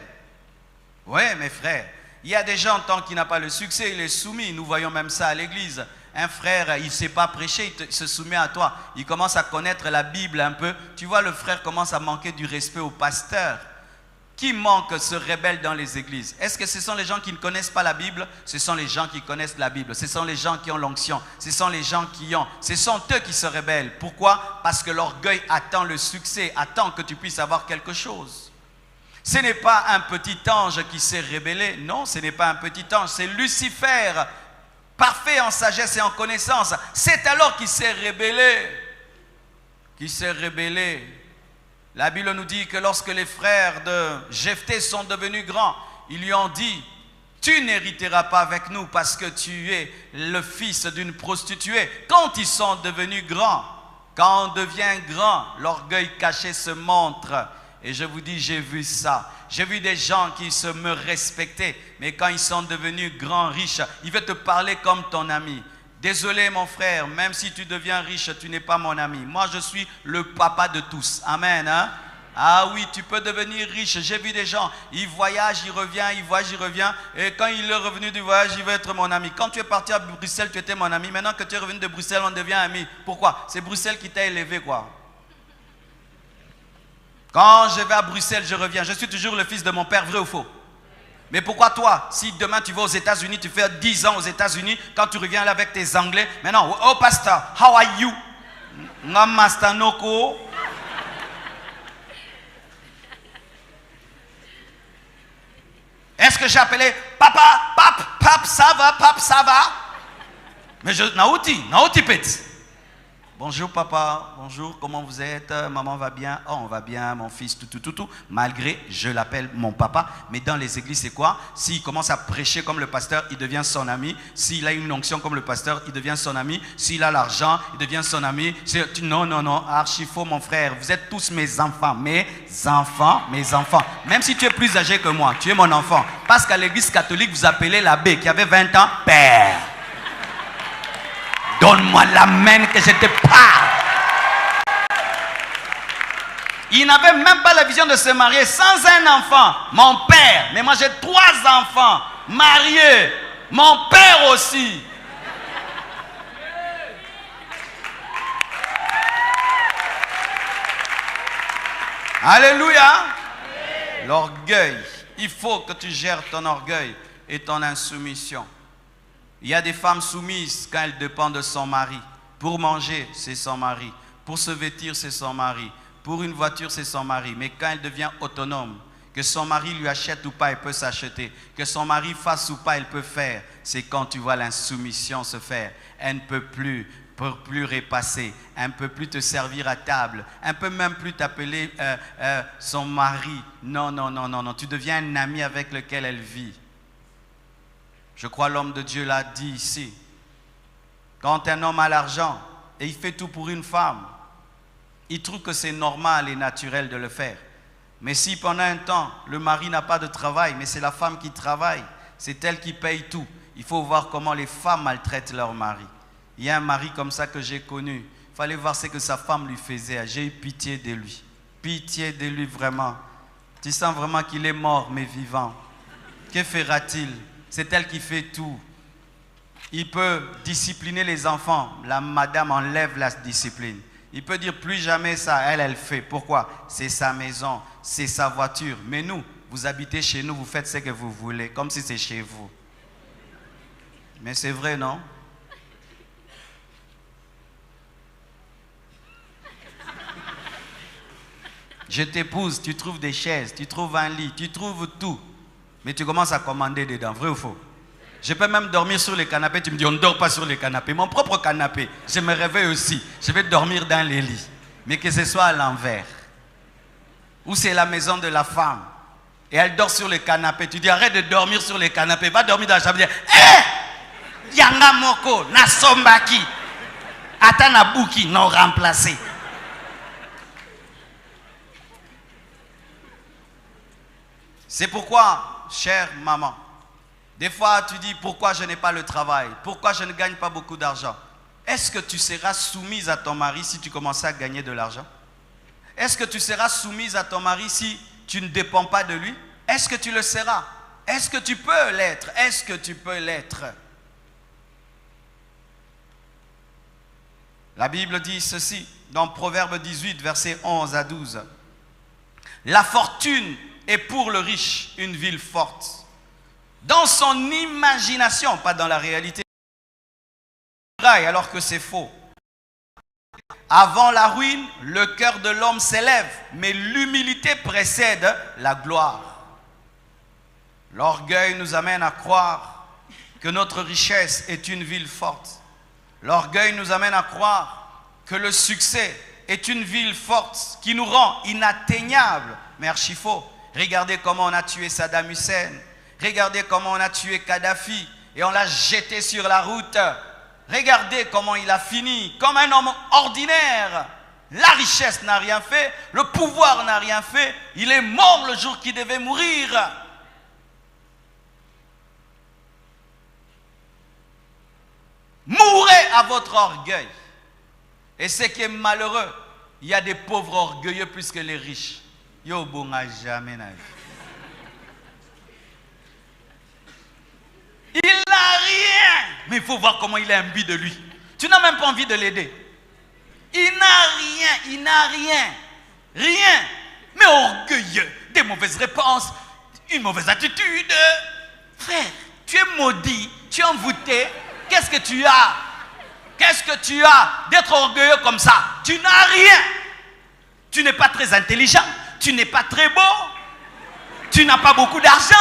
Oui, mes frères, il y a des gens, tant qu'il n'a pas le succès, il est soumis. Nous voyons même ça à l'église. Un frère, il ne sait pas prêcher, il se soumet à toi. Il commence à connaître la Bible un peu. Tu vois, le frère commence à manquer du respect au pasteur. Qui manque, se rebelle dans les églises? Est-ce que ce sont les gens qui ne connaissent pas la Bible? Ce sont les gens qui connaissent la Bible. Ce sont les gens qui ont l'onction. Ce sont les gens qui ont. Ce sont eux qui se rebellent. Pourquoi? Parce que l'orgueil attend le succès, attend que tu puisses avoir quelque chose. Ce n'est pas un petit ange qui s'est rebellé. Non, ce n'est pas un petit ange. C'est Lucifer, parfait en sagesse et en connaissance. C'est alors qu'il s'est rebellé. Qui s'est rebellé. La Bible nous dit que lorsque les frères de Jephthé sont devenus grands, ils lui ont dit: tu n'hériteras pas avec nous parce que tu es le fils d'une prostituée. Quand ils sont devenus grands, quand on devient grand, l'orgueil caché se montre. Et je vous dis, j'ai vu ça. J'ai vu des gens qui me respectaient, mais quand ils sont devenus grands, riches, ils veulent te parler comme ton ami. Désolé mon frère, même si tu deviens riche, tu n'es pas mon ami. Moi, je suis le papa de tous. Amen. Hein? Ah oui, tu peux devenir riche. J'ai vu des gens, ils voyagent, ils reviennent, ils voyagent, ils reviennent. Et quand il est revenu du voyage, il veut être mon ami. Quand tu es parti à Bruxelles, tu étais mon ami. Maintenant que tu es revenu de Bruxelles, on devient ami. Pourquoi? C'est Bruxelles qui t'a élevé, quoi. Quand je vais à Bruxelles, je reviens. Je suis toujours le fils de mon père, vrai ou faux? Mais pourquoi toi, si demain tu vas aux États-Unis, tu fais 10 ans aux États-Unis, quand tu reviens là avec tes Anglais, maintenant, oh pasteur, how are you? Master Noko. Est-ce que j'ai appelé papa, pap, ça va? Mais je, nauti pet. Bonjour papa, bonjour, comment vous êtes? Maman va bien? Oh, on va bien, mon fils, tout. Malgré, je l'appelle mon papa, mais dans les églises, c'est quoi? S'il commence à prêcher comme le pasteur, il devient son ami. S'il a une onction comme le pasteur, il devient son ami. S'il a l'argent, il devient son ami. Non, archi faux, mon frère. Vous êtes tous mes enfants. Mes enfants. Même si tu es plus âgé que moi, tu es mon enfant. Parce qu'à l'église catholique, vous appelez l'abbé qui avait 20 ans, père. Donne-moi la main que je te parle. Il n'avait même pas la vision de se marier sans un enfant. Mon père, mais moi j'ai 3 enfants mariés. Mon père aussi. Alléluia. L'orgueil. Il faut que tu gères ton orgueil et ton insoumission. Il y a des femmes soumises quand elles dépendent de son mari. Pour manger, c'est son mari. Pour se vêtir, c'est son mari. Pour une voiture, c'est son mari. Mais quand elle devient autonome, que son mari lui achète ou pas, elle peut s'acheter. Que son mari fasse ou pas, elle peut faire. C'est quand tu vois l'insoumission se faire. Elle ne peut plus repasser. Elle ne peut plus te servir à table. Elle ne peut même plus t'appeler son mari. Non. Tu deviens un ami avec lequel elle vit. Je crois l'homme de Dieu l'a dit ici. Quand un homme a l'argent et il fait tout pour une femme, Il trouve que c'est normal et naturel de le faire. Mais si pendant un temps, le mari n'a pas de travail, mais c'est la femme qui travaille, c'est elle qui paye tout. Il faut voir comment les femmes maltraitent leur mari. Il y a un mari comme ça que j'ai connu. Il fallait voir ce que sa femme lui faisait. J'ai eu pitié de lui. Pitié de lui vraiment. Tu sens vraiment qu'il est mort mais vivant. Que fera-t-il? C'est elle qui fait tout. Il peut discipliner les enfants. La madame enlève la discipline. Il peut dire plus jamais ça. Elle fait. Pourquoi? C'est sa maison, c'est sa voiture. Mais nous, vous habitez chez nous, vous faites ce que vous voulez, comme si c'est chez vous. Mais c'est vrai, non? Je t'épouse, tu trouves des chaises, tu trouves un lit, tu trouves tout. Mais tu commences à commander dedans, vrai ou faux? Je peux même dormir sur les canapés, tu me dis on ne dort pas sur les canapés. Mon propre canapé, je me réveille aussi, je vais dormir dans les lits. Mais que ce soit à l'envers. Ou c'est la maison de la femme. Et elle dort sur le canapé. Tu dis arrête de dormir sur les canapés, va dormir dans la chambre. Hé! Yanga moko, na sombaki. Ata na buki, non remplacé. C'est pourquoi, chère maman, des fois tu dis pourquoi je n'ai pas le travail, pourquoi je ne gagne pas beaucoup d'argent. Est-ce que tu seras soumise à ton mari si tu commençais à gagner de l'argent? Est-ce que tu seras soumise à ton mari si tu ne dépends pas de lui? Est-ce que tu le seras? Est-ce que tu peux l'être? Est-ce que tu peux l'être? La Bible dit ceci dans Proverbe 18, versets 11 à 12. La fortune est pour le riche une ville forte. Dans son imagination, pas dans la réalité. Alors que c'est faux. Avant la ruine, le cœur de l'homme s'élève, mais l'humilité précède la gloire. L'orgueil nous amène à croire que notre richesse est une ville forte. L'orgueil nous amène à croire que le succès est une ville forte qui nous rend inatteignables. Mais archi faux. Regardez comment on a tué Saddam Hussein. Regardez comment on a tué Kadhafi et on l'a jeté sur la route. Regardez comment il a fini, comme un homme ordinaire. La richesse n'a rien fait, le pouvoir n'a rien fait. Il est mort le jour qu'il devait mourir. Mourez à votre orgueil. Et ce qui est malheureux, il y a des pauvres orgueilleux plus que les riches. Yo bonga jamais na vie. Il n'a rien. Mais il faut voir comment il est imbu de lui. Tu n'as même pas envie de l'aider. Il n'a rien, il n'a rien. Rien. Mais orgueilleux. Des mauvaises réponses. Une mauvaise attitude. Frère, tu es maudit. Tu es envoûté. Qu'est-ce que tu as? Qu'est-ce que tu as d'être orgueilleux comme ça? Tu n'as rien. Tu n'es pas très intelligent. Tu n'es pas très beau. Tu n'as pas beaucoup d'argent.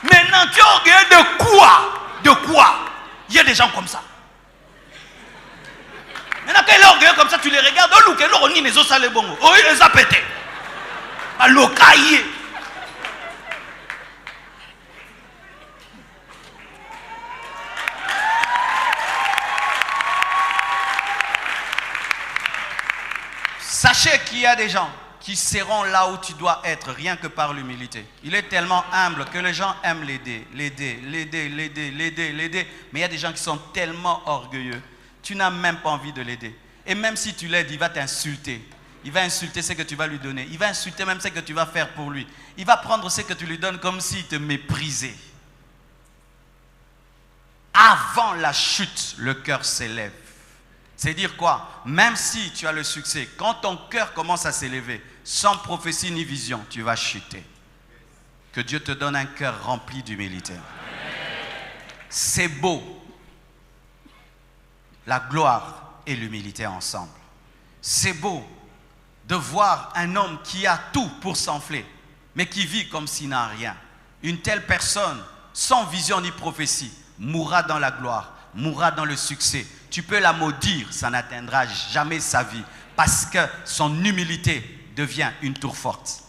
Maintenant, tu es orgueilleux de quoi? De quoi? Il y a des gens comme ça. Maintenant, quand il est orgueilleux comme ça, tu les regardes. Oh, look, on y les os les bongo. Oh, il les a pétés. Alors, cahier. Sachez qu'il y a des gens qui seront là où tu dois être, rien que par l'humilité. Il est tellement humble que les gens aiment l'aider. Mais il y a des gens qui sont tellement orgueilleux, tu n'as même pas envie de l'aider. Et même si tu l'aides, il va t'insulter. Il va insulter ce que tu vas lui donner. Il va insulter même ce que tu vas faire pour lui. Il va prendre ce que tu lui donnes comme s'il te méprisait. Avant la chute, le cœur s'élève. C'est dire quoi? Même si tu as le succès, quand ton cœur commence à s'élever, sans prophétie ni vision, tu vas chuter. Que Dieu te donne un cœur rempli d'humilité. C'est beau. La gloire et l'humilité ensemble. C'est beau de voir un homme qui a tout pour s'enfler, mais qui vit comme s'il n'a rien. Une telle personne, sans vision ni prophétie, mourra dans la gloire, mourra dans le succès. Tu peux la maudire, ça n'atteindra jamais sa vie parce que son humilité devient une tour forte.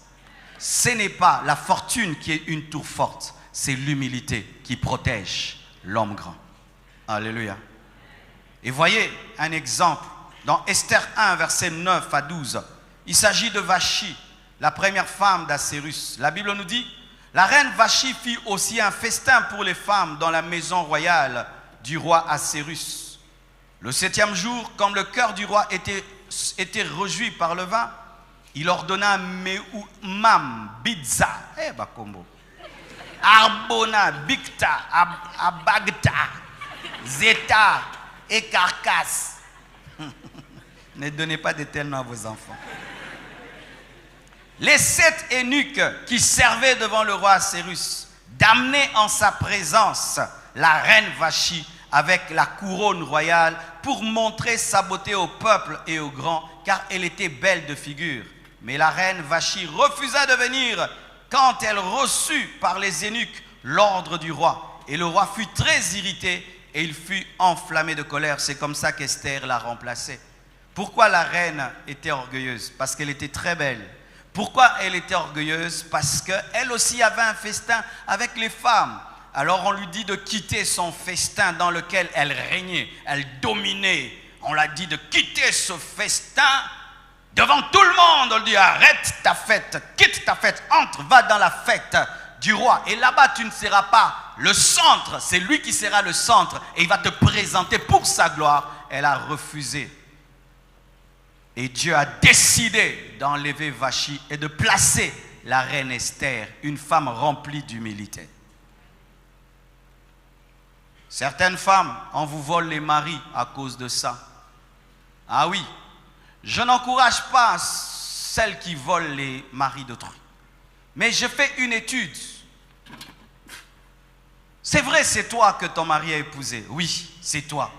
Ce n'est pas la fortune qui est une tour forte, c'est l'humilité qui protège l'homme grand. Alléluia. Et voyez un exemple Dans Esther 1, versets 9 à 12, il s'agit de Vachi, la première femme d'Assérus. La Bible nous dit, la reine Vachi fit aussi un festin pour les femmes dans la maison royale du roi Assérus. Le 7e jour, comme le cœur du roi était réjoui par le vin, il ordonna à Meumam, Bizza, Arbona, Bicta, Abagta, Zeta et Carcasse. Ne donnez pas de tels noms à vos enfants. Les 7 eunuques qui servaient devant le roi Assérus, d'amener en sa présence la reine Vachi avec la couronne royale pour montrer sa beauté au peuple et aux grands, car elle était belle de figure. Mais la reine Vachi refusa de venir quand elle reçut par les eunuques l'ordre du roi. Et le roi fut très irrité et il fut enflammé de colère. C'est comme ça qu'Esther l'a remplacée. Pourquoi la reine était orgueilleuse? Parce qu'elle était très belle. Pourquoi elle était orgueilleuse? Parce qu'elle aussi avait un festin avec les femmes. Alors on lui dit de quitter son festin dans lequel elle régnait, elle dominait. On l'a dit de quitter ce festin devant tout le monde. On lui dit arrête ta fête, quitte ta fête, entre, va dans la fête du roi. Et là-bas tu ne seras pas le centre, c'est lui qui sera le centre. Et il va te présenter pour sa gloire. Elle a refusé. Et Dieu a décidé d'enlever Vachi et de placer la reine Esther, une femme remplie d'humilité. Certaines femmes, on vous vole les maris à cause de ça. Ah oui, je n'encourage pas celles qui volent les maris d'autrui. Mais je fais une étude. C'est vrai, c'est toi que ton mari a épousé. Oui, c'est toi.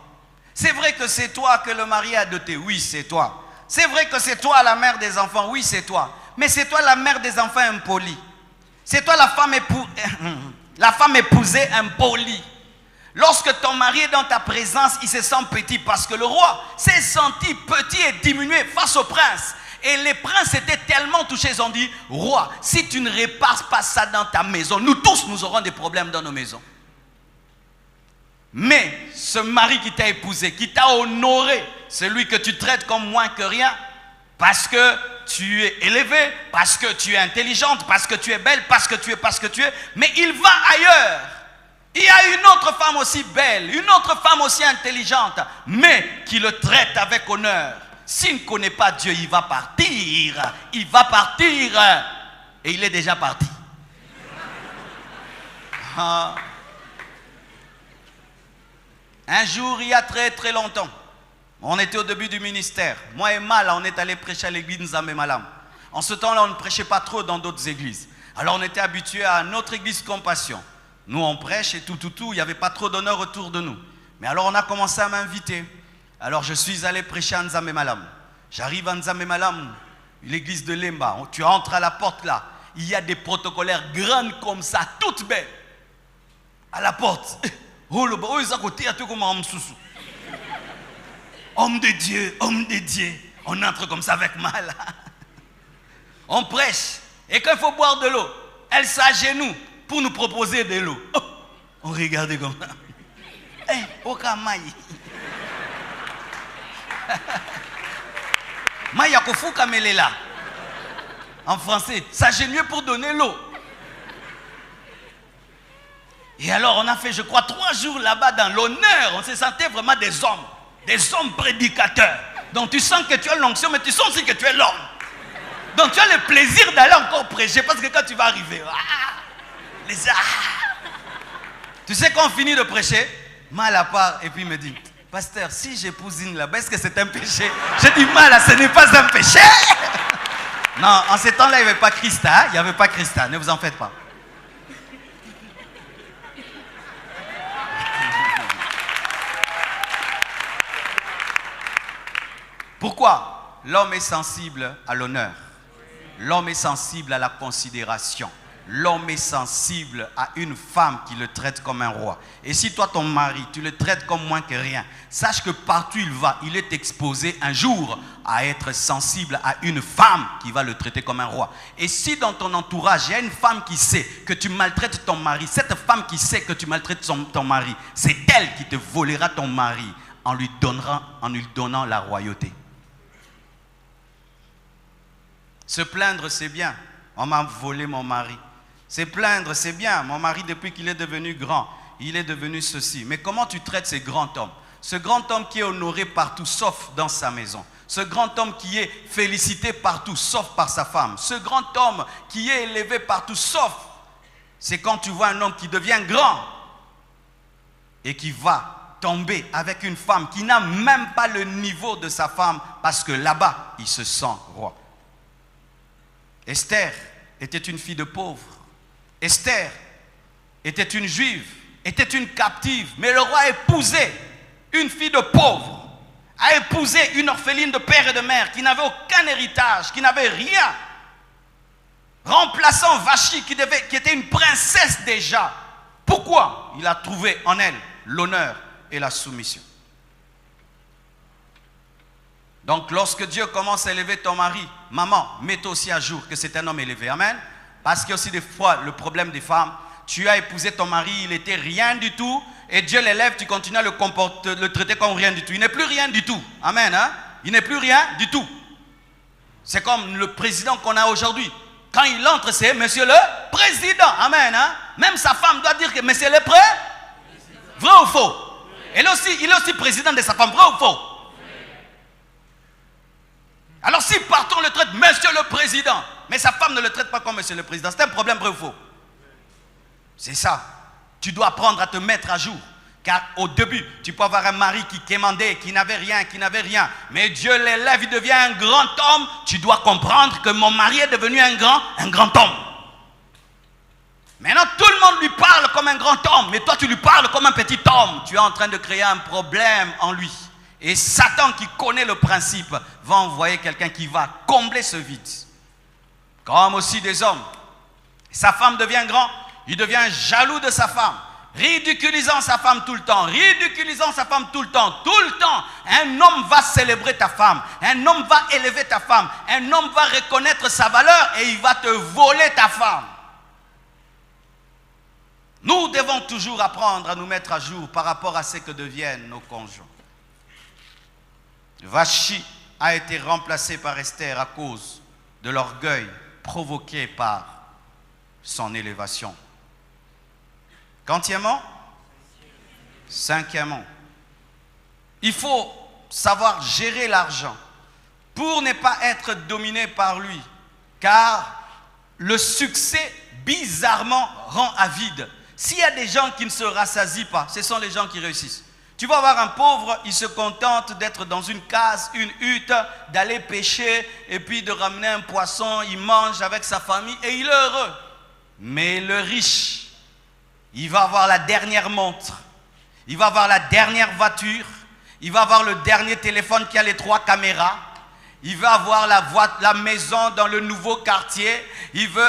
C'est vrai que c'est toi que le mari a doté. Oui, c'est toi. C'est vrai que c'est toi la mère des enfants. Oui, c'est toi. Mais c'est toi la mère des enfants impolie. C'est toi la femme épousée impolie. Lorsque ton mari est dans ta présence, il se sent petit parce que le roi s'est senti petit et diminué face au prince. Et les princes étaient tellement touchés, ils ont dit, roi, si tu ne répares pas ça dans ta maison, nous tous, nous aurons des problèmes dans nos maisons. Mais ce mari qui t'a épousé, qui t'a honoré, celui que tu traites comme moins que rien, parce que tu es élevé, parce que tu es intelligente, parce que tu es belle, parce que tu es, mais il va ailleurs. Il y a une autre femme aussi belle, une autre femme aussi intelligente, mais qui le traite avec honneur. S'il ne connaît pas Dieu, il va partir. Il va partir. Et il est déjà parti. Un jour, il y a très très longtemps, on était au début du ministère. Moi et Mal, on est allé prêcher à l'église Nzambe Malam. En ce temps-là, on ne prêchait pas trop dans d'autres églises. Alors on était habitués à notre église Compassion. Nous, on prêche et tout, il n'y avait pas trop d'honneur autour de nous. Mais alors, on a commencé à m'inviter. Alors, je suis allé prêcher à Nzambe Malam. J'arrive à Nzambe Malam, l'église de Lemba. Tu entres à la porte là. Il y a des protocolaires grandes comme ça, toutes belles. À la porte. Homme de Dieu, homme de Dieu. On entre comme ça avec Mal. On prêche. Et quand il faut boire de l'eau, elle s'agenouille pour nous proposer de l'eau. Oh, on regardait comme ça. Oka maï. Maïa kofu kamelela. En français, s'agenouiller pour donner l'eau. Et alors on a fait, je crois, 3 jours là-bas dans l'honneur. On se sentait vraiment des hommes prédicateurs. Donc tu sens que tu as l'onction, mais tu sens aussi que tu es l'homme. Donc tu as le plaisir d'aller encore prêcher, parce que quand tu vas arriver, tu sais qu'on finit de prêcher, Mal à part, et puis il me dit, pasteur, si j'épouse une là-bas, est-ce que c'est un péché? Je dis, Mal, ce n'est pas un péché. Non, en ce temps-là, il n'y avait pas Christa, il n'y avait pas Christa, ne vous en faites pas. Pourquoi? L'homme est sensible à l'honneur. L'homme est sensible à la considération. L'homme est sensible à une femme qui le traite comme un roi. Et si toi, ton mari, tu le traites comme moins que rien, sache que partout il va, il est exposé un jour à être sensible à une femme qui va le traiter comme un roi. Et si dans ton entourage, il y a une femme qui sait que tu maltraites ton mari, cette femme qui sait que tu maltraites ton mari, c'est elle qui te volera ton mari en lui donnant la royauté. Se plaindre, c'est bien. On m'a volé mon mari. Se plaindre, c'est bien. Mon mari, depuis qu'il est devenu grand, il est devenu ceci. Mais comment tu traites ce grand homme? Ce grand homme qui est honoré partout, sauf dans sa maison. Ce grand homme qui est félicité partout, sauf par sa femme. Ce grand homme qui est élevé partout, sauf. C'est quand tu vois un homme qui devient grand et qui va tomber avec une femme qui n'a même pas le niveau de sa femme parce que là-bas, il se sent roi. Esther était une fille de pauvre. Esther était une juive, était une captive. Mais le roi a épousé une fille de pauvre, a épousé une orpheline de père et de mère qui n'avait aucun héritage, qui n'avait rien. Remplaçant Vachi qui était une princesse déjà. Pourquoi? Il a trouvé en elle l'honneur et la soumission. Donc lorsque Dieu commence à élever ton mari, maman, mets-toi aussi à jour que c'est un homme élevé. Amen. Parce qu'il y a aussi des fois le problème des femmes. Tu as épousé ton mari, il n'était rien du tout. Et Dieu l'élève, tu continues à le traiter comme rien du tout. Il n'est plus rien du tout. Amen. Hein? Il n'est plus rien du tout. C'est comme le président qu'on a aujourd'hui. Quand il entre, c'est monsieur le président. Amen. Hein? Même sa femme doit dire que monsieur le président. Vrai ou faux? Il est aussi président de sa femme. Vrai ou faux? Alors si partons le traite monsieur le président, mais sa femme ne le traite pas comme monsieur le président, c'est un problème, vrai ou faux? C'est ça. Tu dois apprendre à te mettre à jour. Car au début, tu peux avoir un mari qui quémandait, qui n'avait rien. Mais Dieu l'élève, il devient un grand homme. Tu dois comprendre que mon mari est devenu un grand homme. Maintenant, tout le monde lui parle comme un grand homme, mais toi, tu lui parles comme un petit homme. Tu es en train de créer un problème en lui. Et Satan, qui connaît le principe, va envoyer quelqu'un qui va combler ce vide. Comme aussi des hommes. Sa femme devient grand, il devient jaloux de sa femme, ridiculisant sa femme tout le temps, tout le temps. Un homme va célébrer ta femme, un homme va élever ta femme, un homme va reconnaître sa valeur et il va te voler ta femme. Nous devons toujours apprendre à nous mettre à jour par rapport à ce que deviennent nos conjoints. Vachi a été remplacé par Esther à cause de l'orgueil provoqué par son élévation. Quantièmement? Cinquièmement. Il faut savoir gérer l'argent pour ne pas être dominé par lui, car le succès bizarrement rend avide. S'il y a des gens qui ne se rassasient pas, ce sont les gens qui réussissent. Tu vas voir un pauvre, il se contente d'être dans une case, une hutte, d'aller pêcher et puis de ramener un poisson, il mange avec sa famille et il est heureux. Mais le riche, il va avoir la dernière montre, il va avoir la dernière voiture, il va avoir le dernier téléphone qui a les 3 caméras, il veut avoir la maison dans le nouveau quartier, il veut.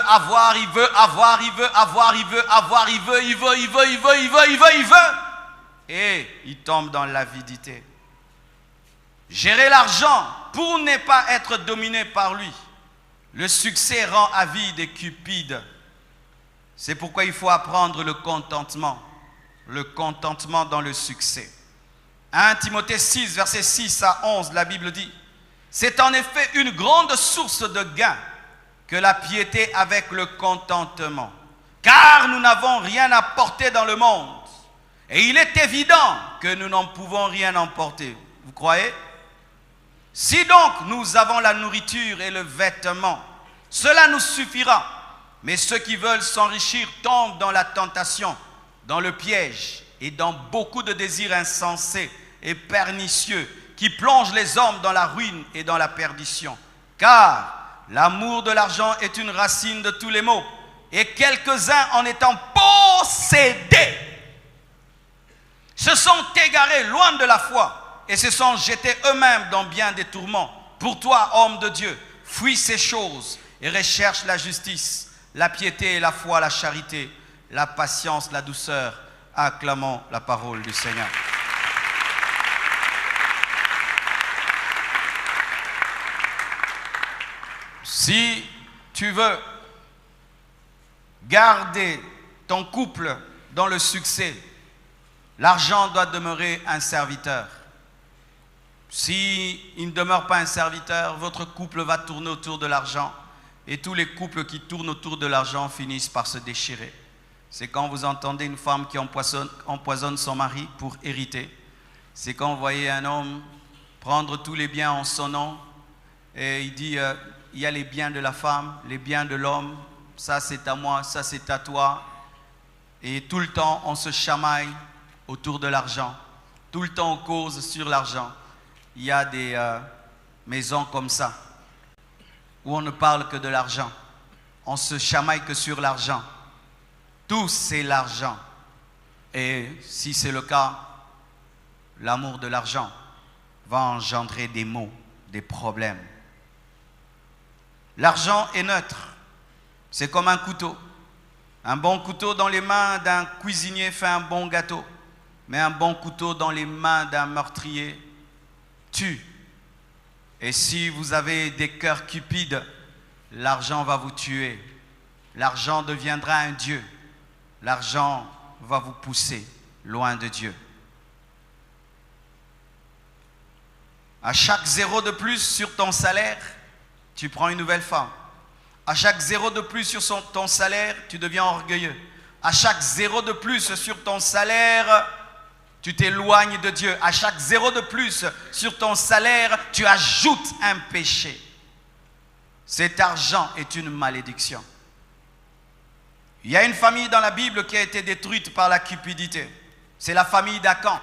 Et il tombe dans l'avidité. Gérer l'argent pour ne pas être dominé par lui. Le succès rend avide et cupide. C'est pourquoi il faut apprendre le contentement. Le contentement dans le succès. 1 Timothée 6, versets 6 à 11, la Bible dit: c'est en effet une grande source de gain que la piété avec le contentement. Car nous n'avons rien à porter dans le monde. Et il est évident que nous n'en pouvons rien emporter. Vous croyez? Si donc nous avons la nourriture et le vêtement, cela nous suffira. Mais ceux qui veulent s'enrichir tombent dans la tentation, dans le piège et dans beaucoup de désirs insensés et pernicieux qui plongent les hommes dans la ruine et dans la perdition. Car l'amour de l'argent est une racine de tous les maux, et quelques-uns en étant possédés se sont égarés loin de la foi et se sont jetés eux-mêmes dans bien des tourments. Pour toi, homme de Dieu, fuis ces choses et recherche la justice, la piété et la foi, la charité, la patience, la douceur. Acclamons la parole du Seigneur. Si tu veux garder ton couple dans le succès, l'argent doit demeurer un serviteur. Si il ne demeure pas un serviteur, votre couple va tourner autour de l'argent. Et tous les couples qui tournent autour de l'argent finissent par se déchirer. C'est quand vous entendez une femme qui empoisonne son mari pour hériter. C'est quand vous voyez un homme prendre tous les biens en son nom. Et il dit, il y a les biens de la femme, les biens de l'homme. Ça c'est à moi, ça c'est à toi. Et tout le temps on se chamaille autour de l'argent. Tout le temps on cause sur l'argent. Il y a des maisons comme ça, où on ne parle que de l'argent. On se chamaille que sur l'argent. Tout c'est l'argent. Et si c'est le cas, l'amour de l'argent va engendrer des maux, des problèmes. L'argent est neutre. C'est comme un couteau. Un bon couteau dans les mains d'un cuisinier fait un bon gâteau. Mais un bon couteau dans les mains d'un meurtrier tue. Et si vous avez des cœurs cupides, l'argent va vous tuer. L'argent deviendra un dieu. L'argent va vous pousser loin de Dieu. À chaque 0 de plus sur ton salaire, tu prends une nouvelle femme. À chaque 0 de plus sur ton salaire, tu deviens orgueilleux. À chaque 0 de plus sur ton salaire, tu t'éloignes de Dieu. À chaque 0 de plus sur ton salaire, tu ajoutes un péché. Cet argent est une malédiction. Il y a une famille dans la Bible qui a été détruite par la cupidité. C'est la famille d'Akan.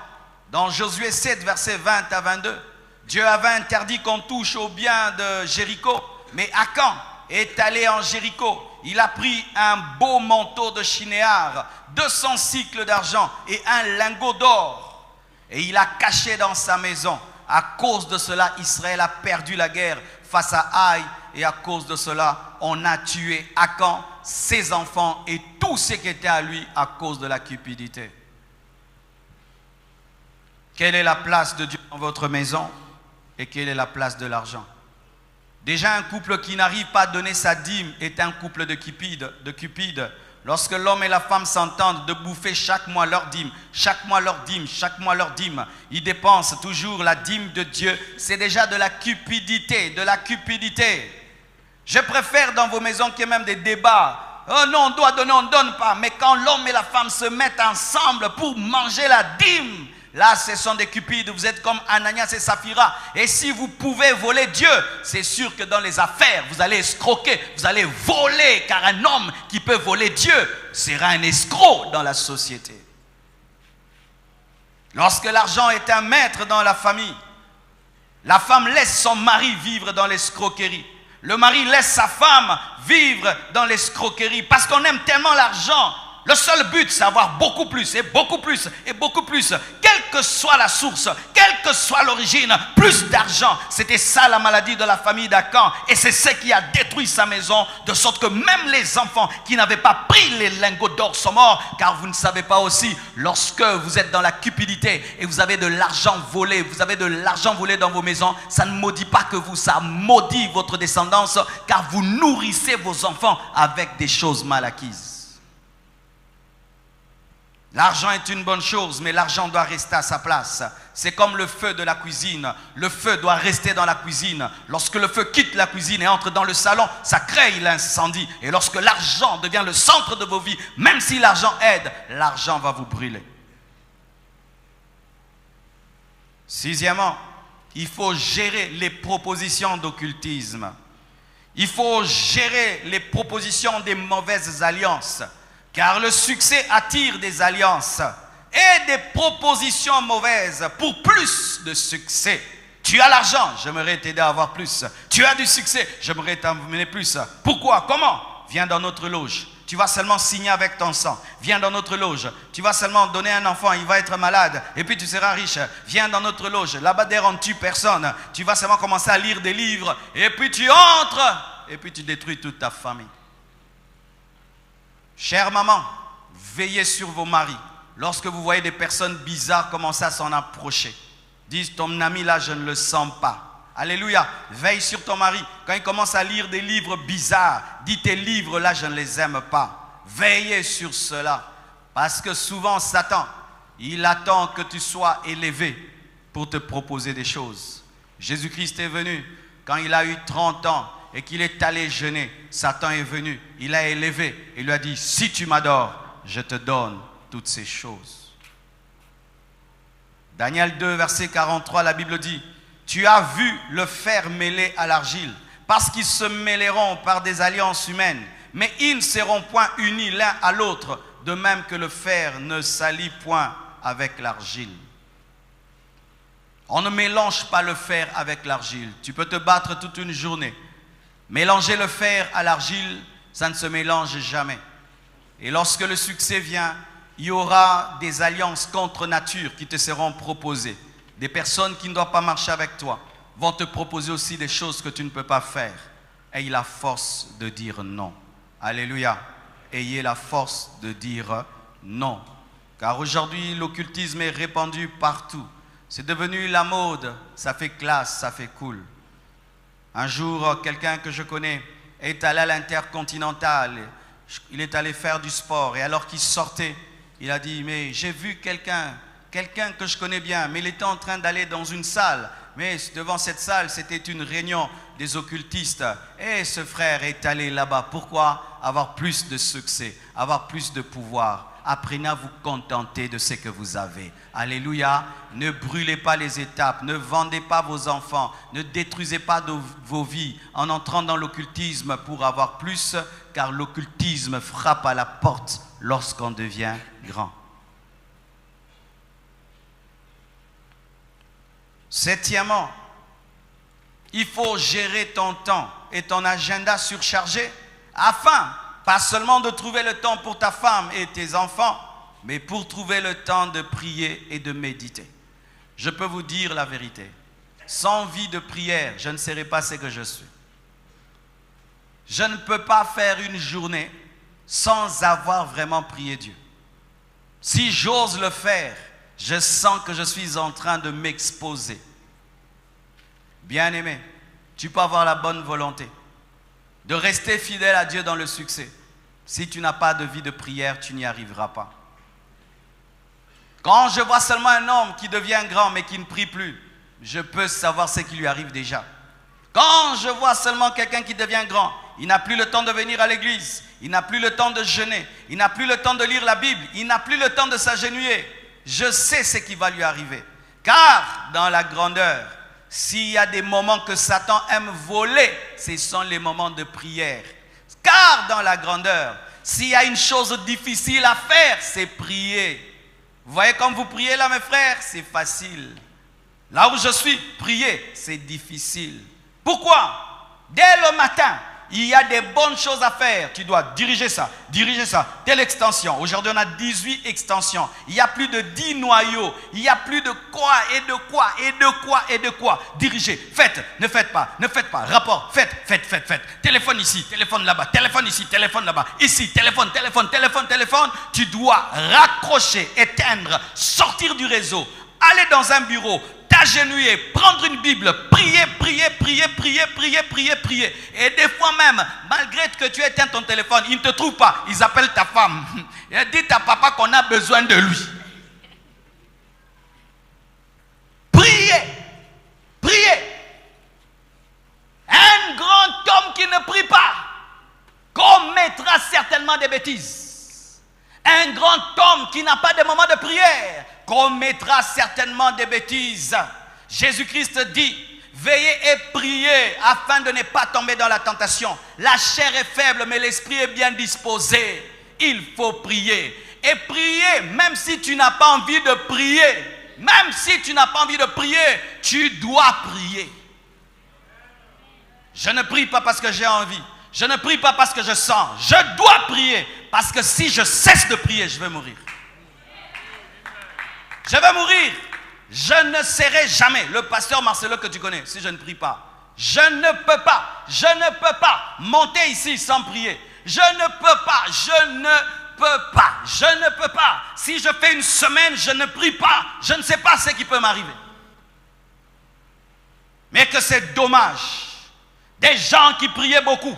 Dans Josué 7, versets 20 à 22, Dieu avait interdit qu'on touche aux biens de Jéricho. Mais Akan est allé en Jéricho. Il a pris un beau manteau de chinéar, 200 cycles d'argent et un lingot d'or. Et il a caché dans sa maison. À cause de cela, Israël a perdu la guerre face à Haï. Et à cause de cela, on a tué Akan, ses enfants et tout ce qui était à lui à cause de la cupidité. Quelle est la place de Dieu dans votre maison et quelle est la place de l'argent? Déjà, un couple qui n'arrive pas à donner sa dîme est un couple de cupides. Lorsque l'homme et la femme s'entendent de bouffer chaque mois leur dîme, chaque mois leur dîme, chaque mois leur dîme, ils dépensent toujours la dîme de Dieu. C'est déjà de la cupidité, de la cupidité. Je préfère dans vos maisons qu'il y ait même des débats. Oh non, on doit donner, on ne donne pas. Mais quand l'homme et la femme se mettent ensemble pour manger la dîme, là, ce sont des cupides. Vous êtes comme Ananias et Saphira. Et si vous pouvez voler Dieu, c'est sûr que dans les affaires, vous allez escroquer, vous allez voler. Car un homme qui peut voler Dieu sera un escroc dans la société. Lorsque l'argent est un maître dans la famille, la femme laisse son mari vivre dans l'escroquerie. Le mari laisse sa femme vivre dans l'escroquerie parce qu'on aime tellement l'argent. Le seul but, c'est avoir beaucoup plus et beaucoup plus et beaucoup plus. Quelle que soit la source, quelle que soit l'origine, plus d'argent. C'était ça la maladie de la famille d'Akan. Et c'est ce qui a détruit sa maison, de sorte que même les enfants qui n'avaient pas pris les lingots d'or sont morts. Car vous ne savez pas aussi, lorsque vous êtes dans la cupidité et vous avez de l'argent volé, vous avez de l'argent volé dans vos maisons, ça ne maudit pas que vous, ça maudit votre descendance, car vous nourrissez vos enfants avec des choses mal acquises. L'argent est une bonne chose, mais l'argent doit rester à sa place. C'est comme le feu de la cuisine. Le feu doit rester dans la cuisine. Lorsque le feu quitte la cuisine et entre dans le salon, ça crée l'incendie. Et lorsque l'argent devient le centre de vos vies, même si l'argent aide, l'argent va vous brûler. Sixièmement, il faut gérer les propositions d'occultisme. Il faut gérer les propositions des mauvaises alliances. Car le succès attire des alliances et des propositions mauvaises pour plus de succès. Tu as l'argent, j'aimerais t'aider à avoir plus. Tu as du succès, j'aimerais t'emmener plus. Pourquoi? Comment? Viens dans notre loge. Tu vas seulement signer avec ton sang. Viens dans notre loge. Tu vas seulement donner un enfant, il va être malade. Et puis tu seras riche. Viens dans notre loge. Là-bas, d'ailleurs, on ne tue personne. Tu vas seulement commencer à lire des livres. Et puis tu entres. Et puis tu détruis toute ta famille. Chère maman, veillez sur vos maris. Lorsque vous voyez des personnes bizarres commencer à s'en approcher, dites, ton ami là, je ne le sens pas. Alléluia, veille sur ton mari. Quand il commence à lire des livres bizarres, dis, tes livres là, je ne les aime pas. Veillez sur cela. Parce que souvent, Satan, il attend que tu sois élevé pour te proposer des choses. Jésus-Christ est venu quand il a eu 30 ans et qu'il est allé jeûner. Satan est venu, il a élevé et lui a dit, si tu m'adores, je te donne toutes ces choses. Daniel 2, verset 43, la Bible dit, tu as vu le fer mêlé à l'argile, parce qu'ils se mêleront par des alliances humaines, mais ils ne seront point unis l'un à l'autre, de même que le fer ne s'allie point avec l'argile. On ne mélange pas le fer avec l'argile. Tu peux te battre toute une journée. Mélanger le fer à l'argile, ça ne se mélange jamais. Et lorsque le succès vient, il y aura des alliances contre nature qui te seront proposées. Des personnes qui ne doivent pas marcher avec toi vont te proposer aussi des choses que tu ne peux pas faire. Aie la force de dire non. Alléluia. Ayez la force de dire non. Car aujourd'hui, l'occultisme est répandu partout. C'est devenu la mode. Ça fait classe, ça fait cool. Un jour, quelqu'un que je connais est allé à l'Intercontinental. Il est allé faire du sport. Et alors qu'il sortait, il a dit, mais j'ai vu quelqu'un que je connais bien, mais il était en train d'aller dans une salle. Mais devant cette salle, c'était une réunion des occultistes. Et ce frère est allé là-bas. Pourquoi? Avoir plus de succès, avoir plus de pouvoir. Apprenez à vous contenter de ce que vous avez. Alléluia. Ne brûlez pas les étapes. Ne vendez pas vos enfants. Ne détruisez pas vos vies en entrant dans l'occultisme pour avoir plus. Car l'occultisme frappe à la porte lorsqu'on devient grand. Septièmement, il faut gérer ton temps et ton agenda surchargé afin, pas seulement de trouver le temps pour ta femme et tes enfants, mais pour trouver le temps de prier et de méditer. Je peux vous dire la vérité. Sans vie de prière, je ne serai pas ce que je suis. Je ne peux pas faire une journée sans avoir vraiment prié Dieu. Si j'ose le faire, je sens que je suis en train de m'exposer. Bien-aimé, tu peux avoir la bonne volonté de rester fidèle à Dieu dans le succès. Si tu n'as pas de vie de prière, tu n'y arriveras pas. Quand je vois seulement un homme qui devient grand mais qui ne prie plus, je peux savoir ce qui lui arrive déjà. Quand je vois seulement quelqu'un qui devient grand, il n'a plus le temps de venir à l'église, il n'a plus le temps de jeûner, il n'a plus le temps de lire la Bible, il n'a plus le temps de s'agenouiller. Je sais ce qui va lui arriver. Car dans la grandeur, s'il y a des moments que Satan aime voler, ce sont les moments de prière. Car dans la grandeur, s'il y a une chose difficile à faire, c'est prier. Vous voyez comme vous priez là, mes frères? C'est facile. Là où je suis, prier, c'est difficile. Pourquoi? Dès le matin, il y a des bonnes choses à faire. Tu dois diriger ça, telle extension. Aujourd'hui, on a 18 extensions. Il y a plus de 10 noyaux. Il y a plus de quoi et de quoi et de quoi et de quoi. Dirigez, faites, ne faites pas, rapport, faites. Téléphone ici, téléphone là-bas, téléphone ici, téléphone là-bas. Ici, téléphone. Tu dois raccrocher, éteindre, sortir du réseau, aller dans un bureau, t'agenouiller, prendre une Bible, prier. Et des fois même, malgré que tu éteins ton téléphone, ils ne te trouvent pas. Ils appellent ta femme. Et dit à papa qu'on a besoin de lui. Priez. Un grand homme qui ne prie pas commettra certainement des bêtises. Un grand homme qui n'a pas de moment de prière commettra certainement des bêtises. Jésus-Christ dit, veillez et priez afin de ne pas tomber dans la tentation. La chair est faible, mais l'esprit est bien disposé. Il faut prier. Et prier, même si tu n'as pas envie de prier, tu dois prier. Je ne prie pas parce que j'ai envie. Je ne prie pas parce que je sens. Je dois prier. Parce que si je cesse de prier, je vais mourir. Je vais mourir. Je ne serai jamais le pasteur Marcelo que tu connais si je ne prie pas. Je ne peux pas monter ici sans prier. Je ne peux pas. Si je fais une semaine, je ne prie pas. Je ne sais pas ce qui peut m'arriver. Mais que c'est dommage. Des gens qui priaient beaucoup.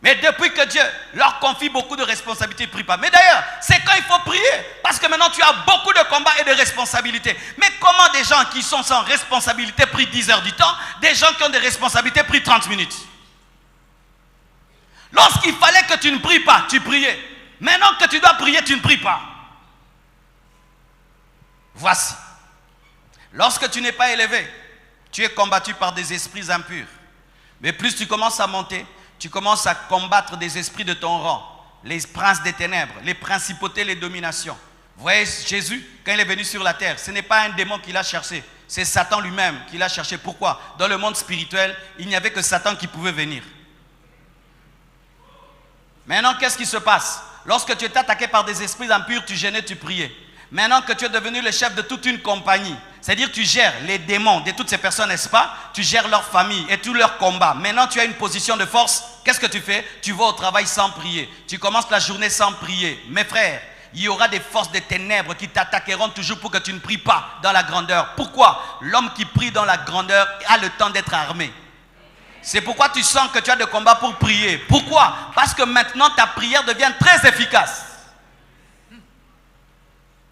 Mais depuis que Dieu leur confie beaucoup de responsabilités, ils ne prient pas. Mais d'ailleurs, c'est quand il faut prier. Parce que maintenant, tu as beaucoup de combats et de responsabilités. Mais comment des gens qui sont sans responsabilité prient 10 heures du temps, des gens qui ont des responsabilités prient 30 minutes? Lorsqu'il fallait que tu ne pries pas, tu priais. Maintenant que tu dois prier, tu ne pries pas. Voici. Lorsque tu n'es pas élevé, tu es combattu par des esprits impurs. Mais plus tu commences à monter, tu commences à combattre des esprits de ton rang, les princes des ténèbres, les principautés, les dominations. Vous voyez, Jésus, quand il est venu sur la terre, ce n'est pas un démon qui l'a cherché, c'est Satan lui-même qui l'a cherché. Pourquoi? Dans le monde spirituel, il n'y avait que Satan qui pouvait venir. Maintenant, qu'est-ce qui se passe? Lorsque tu es attaqué par des esprits impurs, tu gênais, tu priais. Maintenant que tu es devenu le chef de toute une compagnie, c'est-à-dire tu gères les démons de toutes ces personnes, n'est-ce pas? Tu gères leur famille et tous leurs combats. Maintenant tu as une position de force. Qu'est-ce que tu fais? Tu vas au travail sans prier. Tu commences la journée sans prier. Mes frères, il y aura des forces des ténèbres qui t'attaqueront toujours pour que tu ne pries pas dans la grandeur. Pourquoi? L'homme qui prie dans la grandeur a le temps d'être armé. C'est pourquoi tu sens que tu as des combats pour prier. Pourquoi? Parce que maintenant ta prière devient très efficace.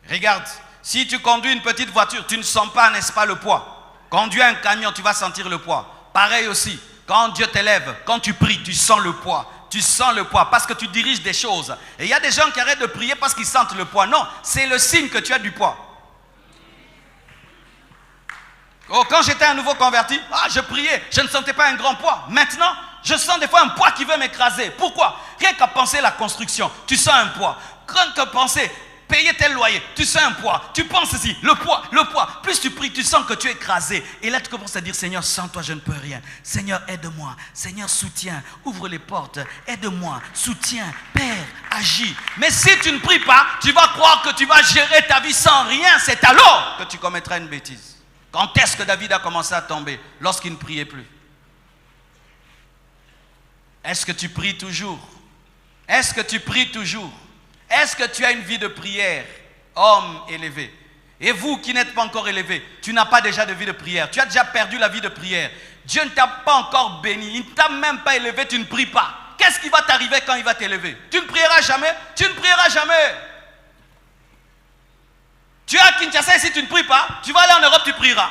Regarde, si tu conduis une petite voiture, tu ne sens pas, n'est-ce pas, le poids. Conduis un camion, tu vas sentir le poids. Pareil aussi, quand Dieu t'élève, quand tu pries, tu sens le poids. Tu sens le poids parce que tu diriges des choses. Et il y a des gens qui arrêtent de prier parce qu'ils sentent le poids. Non, c'est le signe que tu as du poids. Oh, quand j'étais un nouveau converti, je priais, je ne sentais pas un grand poids. Maintenant, je sens des fois un poids qui veut m'écraser. Pourquoi? Rien qu'à penser la construction, tu sens un poids. Rien qu'à penser payer tel loyer, tu sens un poids. Tu penses ici, le poids. Plus tu pries, tu sens que tu es écrasé. Et là, tu commences à dire, Seigneur, sans toi, je ne peux rien. Seigneur, aide-moi. Seigneur, soutiens. Ouvre les portes. Aide-moi. Soutiens. Père, agis. Mais si tu ne pries pas, tu vas croire que tu vas gérer ta vie sans rien. C'est alors que tu commettras une bêtise. Quand est-ce que David a commencé à tomber? Lorsqu'il ne priait plus. Est-ce que tu pries toujours? Est-ce que tu pries toujours? Est-ce que tu as une vie de prière, homme élevé? Et vous qui n'êtes pas encore élevé, tu n'as pas déjà de vie de prière. Tu as déjà perdu la vie de prière. Dieu ne t'a pas encore béni. Il ne t'a même pas élevé, tu ne pries pas. Qu'est-ce qui va t'arriver quand il va t'élever? Tu ne prieras jamais? Tu ne prieras jamais. Tu es à Kinshasa et si tu ne pries pas, tu vas aller en Europe, tu prieras.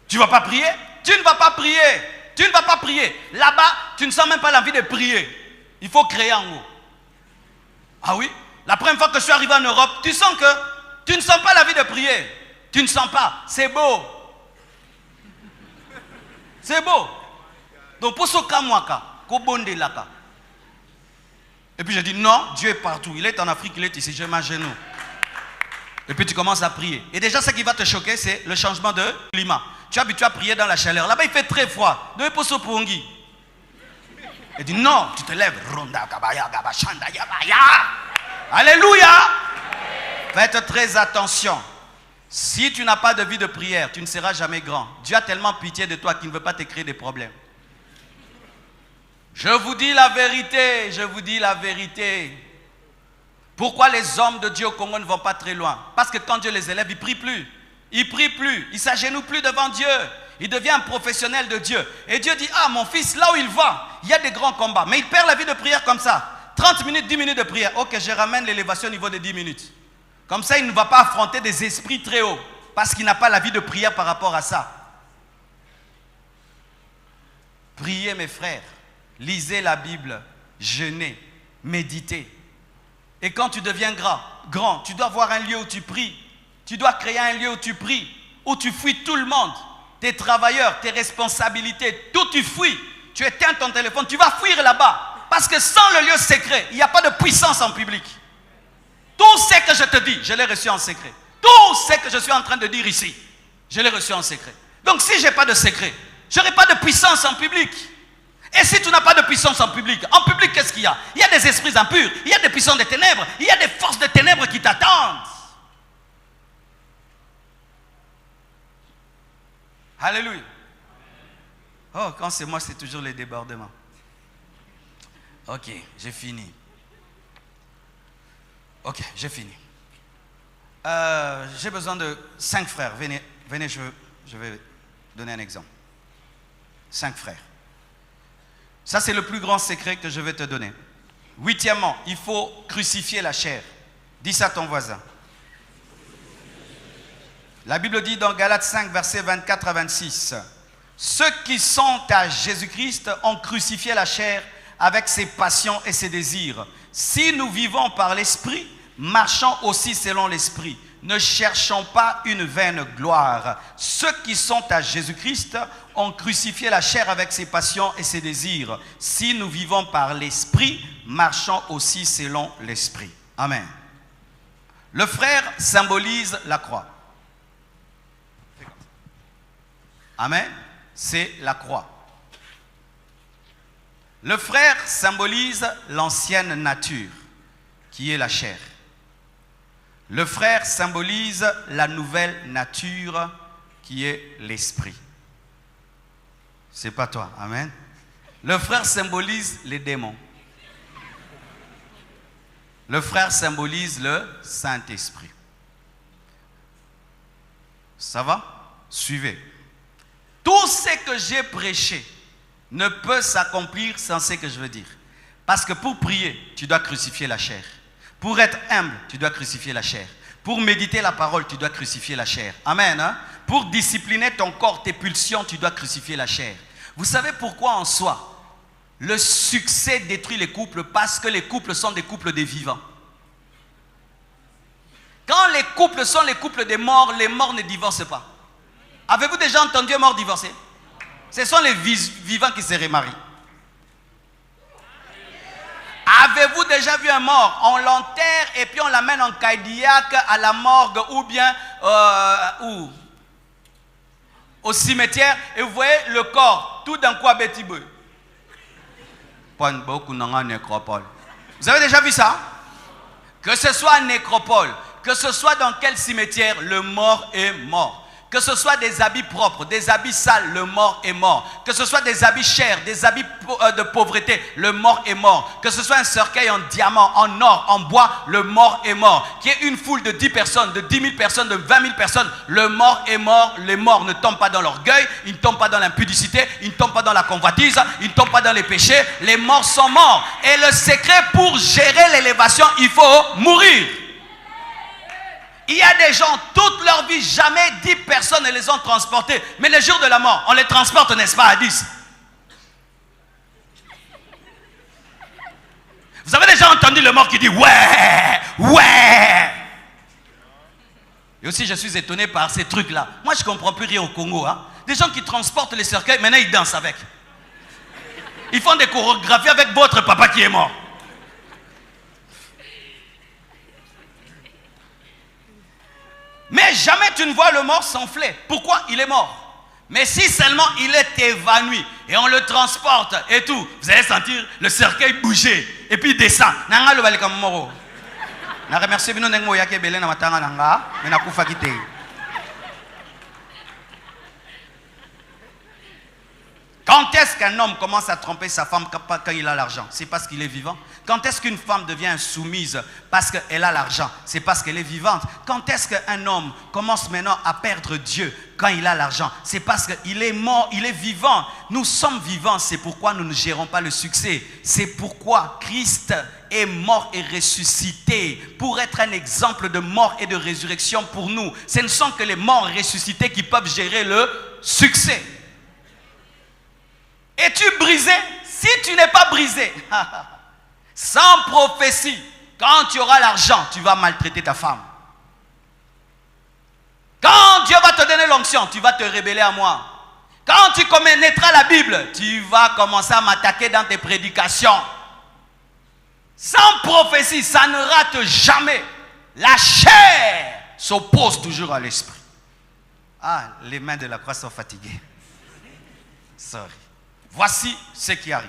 Tu ne vas pas prier? Tu ne vas pas prier. Tu ne vas pas prier. Là-bas, tu ne sens même pas l'envie de prier. Il faut créer en haut. Ah oui? La première fois que je suis arrivé en Europe, tu sens que tu ne sens pas la vie de prier. Tu ne sens pas. C'est beau. C'est beau. Donc pour ce cas, moi, et puis je dis non, Dieu est partout. Il est en Afrique, il est ici. Je m'agenouille. Et puis tu commences à prier. Et déjà, ce qui va te choquer, c'est le changement de climat. Tu es habitué à prier dans la chaleur. Là-bas, il fait très froid. Donc, pour ce pongi. Il dit non, tu te lèves. Alléluia. Faites très attention. Si tu n'as pas de vie de prière, tu ne seras jamais grand. Dieu a tellement pitié de toi qu'il ne veut pas te créer des problèmes. Je vous dis la vérité, je vous dis la vérité. Pourquoi les hommes de Dieu au Congo ne vont pas très loin? Parce que quand Dieu les élève, ils ne prient plus. Ils ne prient plus. Ils ne s'agenouillent plus devant Dieu. Il devient un professionnel de Dieu. Et Dieu dit, mon fils, là où il va, il y a des grands combats. Mais il perd la vie de prière comme ça. 30 minutes, 10 minutes de prière. Ok, je ramène l'élévation au niveau de 10 minutes. Comme ça, il ne va pas affronter des esprits très hauts. Parce qu'il n'a pas la vie de prière par rapport à ça. Priez, mes frères. Lisez la Bible. Jeûnez. Méditez. Et quand tu deviens grand, tu dois avoir un lieu où tu pries. Tu dois créer un lieu où tu pries. Où tu fuis tout le monde. Tes travailleurs, tes responsabilités, tout tu fuis. Tu éteins ton téléphone, tu vas fuir là-bas. Parce que sans le lieu secret, il n'y a pas de puissance en public. Tout ce que je te dis, je l'ai reçu en secret. Tout ce que je suis en train de dire ici, je l'ai reçu en secret. Donc si je n'ai pas de secret, je n'aurai pas de puissance en public. Et si tu n'as pas de puissance en public, qu'est-ce qu'il y a? Il y a des esprits impurs, il y a des puissances des ténèbres, il y a des forces de ténèbres qui t'attendent. Alléluia. Oh, quand c'est moi, c'est toujours les débordements. Ok, j'ai fini. Ok, j'ai fini. J'ai besoin de 5 frères. Venez, je vais donner un exemple. 5 frères. Ça, c'est le plus grand secret que je vais te donner. Huitièmement, il faut crucifier la chair. Dis ça à ton voisin. La Bible dit dans Galates 5, versets 24 à 26, « Ceux qui sont à Jésus-Christ ont crucifié la chair avec ses passions et ses désirs. Si nous vivons par l'Esprit, marchons aussi selon l'Esprit. Ne cherchons pas une vaine gloire. Ceux qui sont à Jésus-Christ ont crucifié la chair avec ses passions et ses désirs. Si nous vivons par l'Esprit, marchons aussi selon l'Esprit. » Amen. Le frère symbolise la croix. Amen. C'est la croix. Le frère symbolise l'ancienne nature, qui est la chair. Le frère symbolise la nouvelle nature, qui est l'esprit. C'est pas toi. Amen. Le frère symbolise les démons. Le frère symbolise le Saint-Esprit. Ça va? Suivez. Tout ce que j'ai prêché ne peut s'accomplir sans ce que je veux dire. Parce que pour prier, tu dois crucifier la chair. Pour être humble, tu dois crucifier la chair. Pour méditer la parole, tu dois crucifier la chair. Amen. Hein? Pour discipliner ton corps, tes pulsions, tu dois crucifier la chair. Vous savez pourquoi en soi le succès détruit les couples? Parce que les couples sont des couples des vivants. Quand les couples sont les couples des morts, les morts ne divorcent pas. Avez-vous déjà entendu un mort divorcé? Ce sont les vivants qui se remarient. Avez-vous déjà vu un mort? On l'enterre et puis on l'amène en cardiaque à la morgue ou bien au cimetière et vous voyez le corps tout d'un coup à Bétiboué. Vous avez déjà vu ça? Que ce soit à nécropole, que ce soit dans quel cimetière, le mort est mort. Que ce soit des habits propres, des habits sales, le mort est mort. Que ce soit des habits chers, des habits de pauvreté, le mort est mort. Que ce soit un cercueil en diamant, en or, en bois, le mort est mort. Qu'il y ait une foule de 10 personnes, de 10 000 personnes, de 20 000 personnes, le mort est mort. Les morts ne tombent pas dans l'orgueil, ils ne tombent pas dans l'impudicité, ils ne tombent pas dans la convoitise, ils ne tombent pas dans les péchés. Les morts sont morts. Et le secret pour gérer l'élévation, il faut mourir. Il y a des gens, toute leur vie, jamais 10 personnes ne les ont transportés. Mais le jour de la mort, on les transporte, n'est-ce pas, à 10. Vous avez déjà entendu le mort qui dit « Ouais, ouais ». Et aussi, je suis étonné par ces trucs-là. Moi, je ne comprends plus rien au Congo. Hein. Des gens qui transportent les cercueils, maintenant ils dansent avec. Ils font des chorégraphies avec votre papa qui est mort. Mais jamais tu ne vois le mort s'enfler. Pourquoi? Il est mort. Mais si seulement il est évanoui et on le transporte et tout, vous allez sentir le cercueil bouger et puis il descend. Quand est-ce qu'un homme commence à tromper sa femme quand il a l'argent? C'est parce qu'il est vivant. Quand est-ce qu'une femme devient insoumise parce qu'elle a l'argent? C'est parce qu'elle est vivante. Quand est-ce qu'un homme commence maintenant à perdre Dieu quand il a l'argent? C'est parce qu'il est mort, il est vivant. Nous sommes vivants, c'est pourquoi nous ne gérons pas le succès. C'est pourquoi Christ est mort et ressuscité pour être un exemple de mort et de résurrection pour nous. Ce ne sont que les morts ressuscités qui peuvent gérer le succès. Es-tu brisé? Si tu n'es pas brisé, sans prophétie, quand tu auras l'argent, tu vas maltraiter ta femme. Quand Dieu va te donner l'onction, tu vas te rebeller à moi. Quand tu connaîtras la Bible, tu vas commencer à m'attaquer dans tes prédications. Sans prophétie, ça ne rate jamais. La chair s'oppose toujours à l'esprit. Ah, les mains de la croix sont fatiguées. Sorry. Voici ce qui arrive.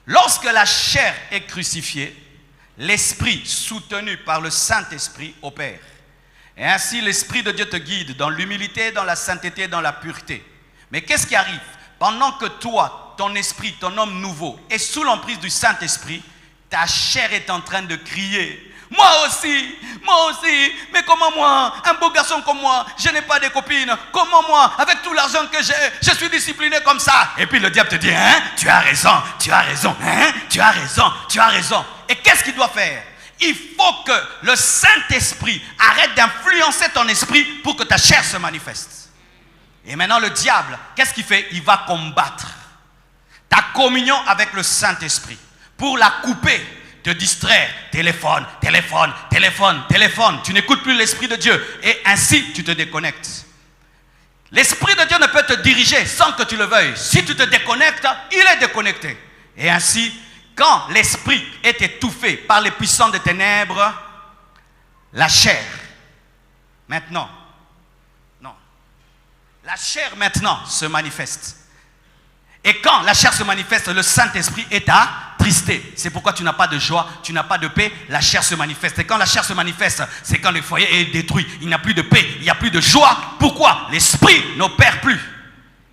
Lorsque la chair est crucifiée, l'esprit soutenu par le Saint-Esprit opère. Et ainsi l'Esprit de Dieu te guide dans l'humilité, dans la sainteté, dans la pureté. Mais qu'est-ce qui arrive? Pendant que toi, ton esprit, ton homme nouveau est sous l'emprise du Saint-Esprit, Ta chair est en train de crier. Moi aussi, mais comment moi, un beau garçon comme moi, je n'ai pas de copine, comment moi, avec tout l'argent que j'ai, je suis discipliné comme ça. Et puis le diable te dit, hein, tu as raison, hein, tu as raison. Et qu'est-ce qu'il doit faire? Il faut que le Saint-Esprit arrête d'influencer ton esprit pour que ta chair se manifeste. Et maintenant le diable, qu'est-ce qu'il fait? Il va combattre ta communion avec le Saint-Esprit pour la couper, te distraire, téléphone. Tu n'écoutes plus l'Esprit de Dieu et ainsi tu te déconnectes. L'Esprit de Dieu ne peut te diriger sans que tu le veuilles. Si tu te déconnectes, il est déconnecté. Et ainsi, quand l'Esprit est étouffé par les puissants des ténèbres, la chair, maintenant, la chair maintenant se manifeste. Et quand la chair se manifeste, le Saint-Esprit est attristé. C'est pourquoi tu n'as pas de joie, tu n'as pas de paix, la chair se manifeste. Et quand la chair se manifeste, c'est quand le foyer est détruit. Il n'y a plus de paix, il n'y a plus de joie. Pourquoi? L'Esprit n'opère plus.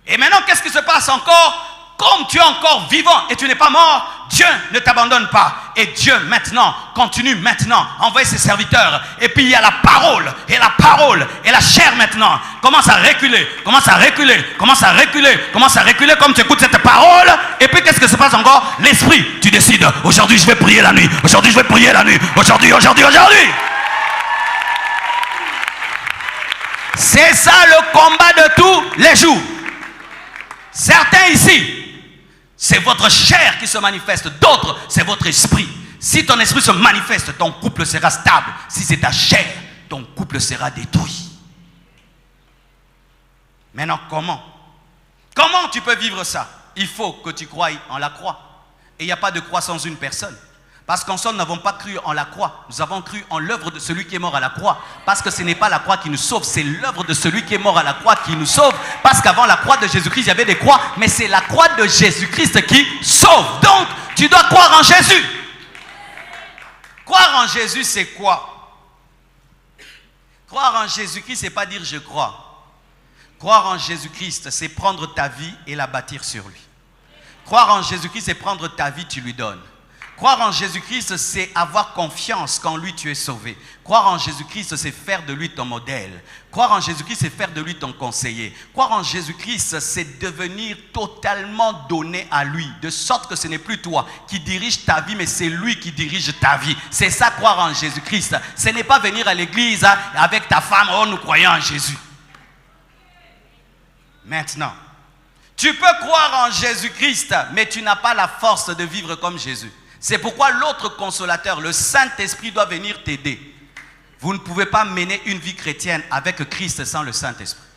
Et maintenant, qu'est-ce qui se passe encore? Comme tu es encore vivant et tu n'es pas mort, Dieu ne t'abandonne pas. Et Dieu maintenant, continue maintenant, envoie ses serviteurs. Et puis il y a la parole, et la chair maintenant commence à reculer, commence à reculer comme tu écoutes cette parole. Et puis qu'est-ce que se passe encore? L'esprit, tu décides, aujourd'hui je vais prier la nuit, aujourd'hui. C'est ça le combat de tous les jours. Certains ici, c'est votre chair qui se manifeste. D'autres, c'est votre esprit. Si ton esprit se manifeste, ton couple sera stable. Si c'est ta chair, ton couple sera détruit. Maintenant, comment tu peux vivre ça? Il faut que tu croies en la croix. Et il n'y a pas de croix sans une personne. Parce qu'ensemble, nous n'avons pas cru en la croix. Nous avons cru en l'œuvre de celui qui est mort à la croix. Parce que ce n'est pas la croix qui nous sauve, c'est l'œuvre de celui qui est mort à la croix qui nous sauve. Parce qu'avant la croix de Jésus-Christ, il y avait des croix, mais c'est la croix de Jésus-Christ qui sauve. Donc, tu dois croire en Jésus. Croire en Jésus, c'est quoi? Croire en Jésus-Christ, c'est pas dire je crois. Croire en Jésus-Christ, c'est prendre ta vie et la bâtir sur lui. Croire en Jésus-Christ, c'est prendre ta vie, tu lui donnes. Croire en Jésus-Christ, c'est avoir confiance qu'en lui tu es sauvé. Croire en Jésus-Christ, c'est faire de lui ton modèle. Croire en Jésus-Christ, c'est faire de lui ton conseiller. Croire en Jésus-Christ, c'est devenir totalement donné à lui. De sorte que ce n'est plus toi qui dirige ta vie, mais c'est lui qui dirige ta vie. C'est ça, croire en Jésus-Christ. Ce n'est pas venir à l'église avec ta femme, oh nous croyons en Jésus. Maintenant, tu peux croire en Jésus-Christ, mais tu n'as pas la force de vivre comme Jésus. C'est pourquoi l'autre consolateur, le Saint-Esprit, doit venir t'aider. Vous ne pouvez pas mener une vie chrétienne avec Christ sans le Saint-Esprit.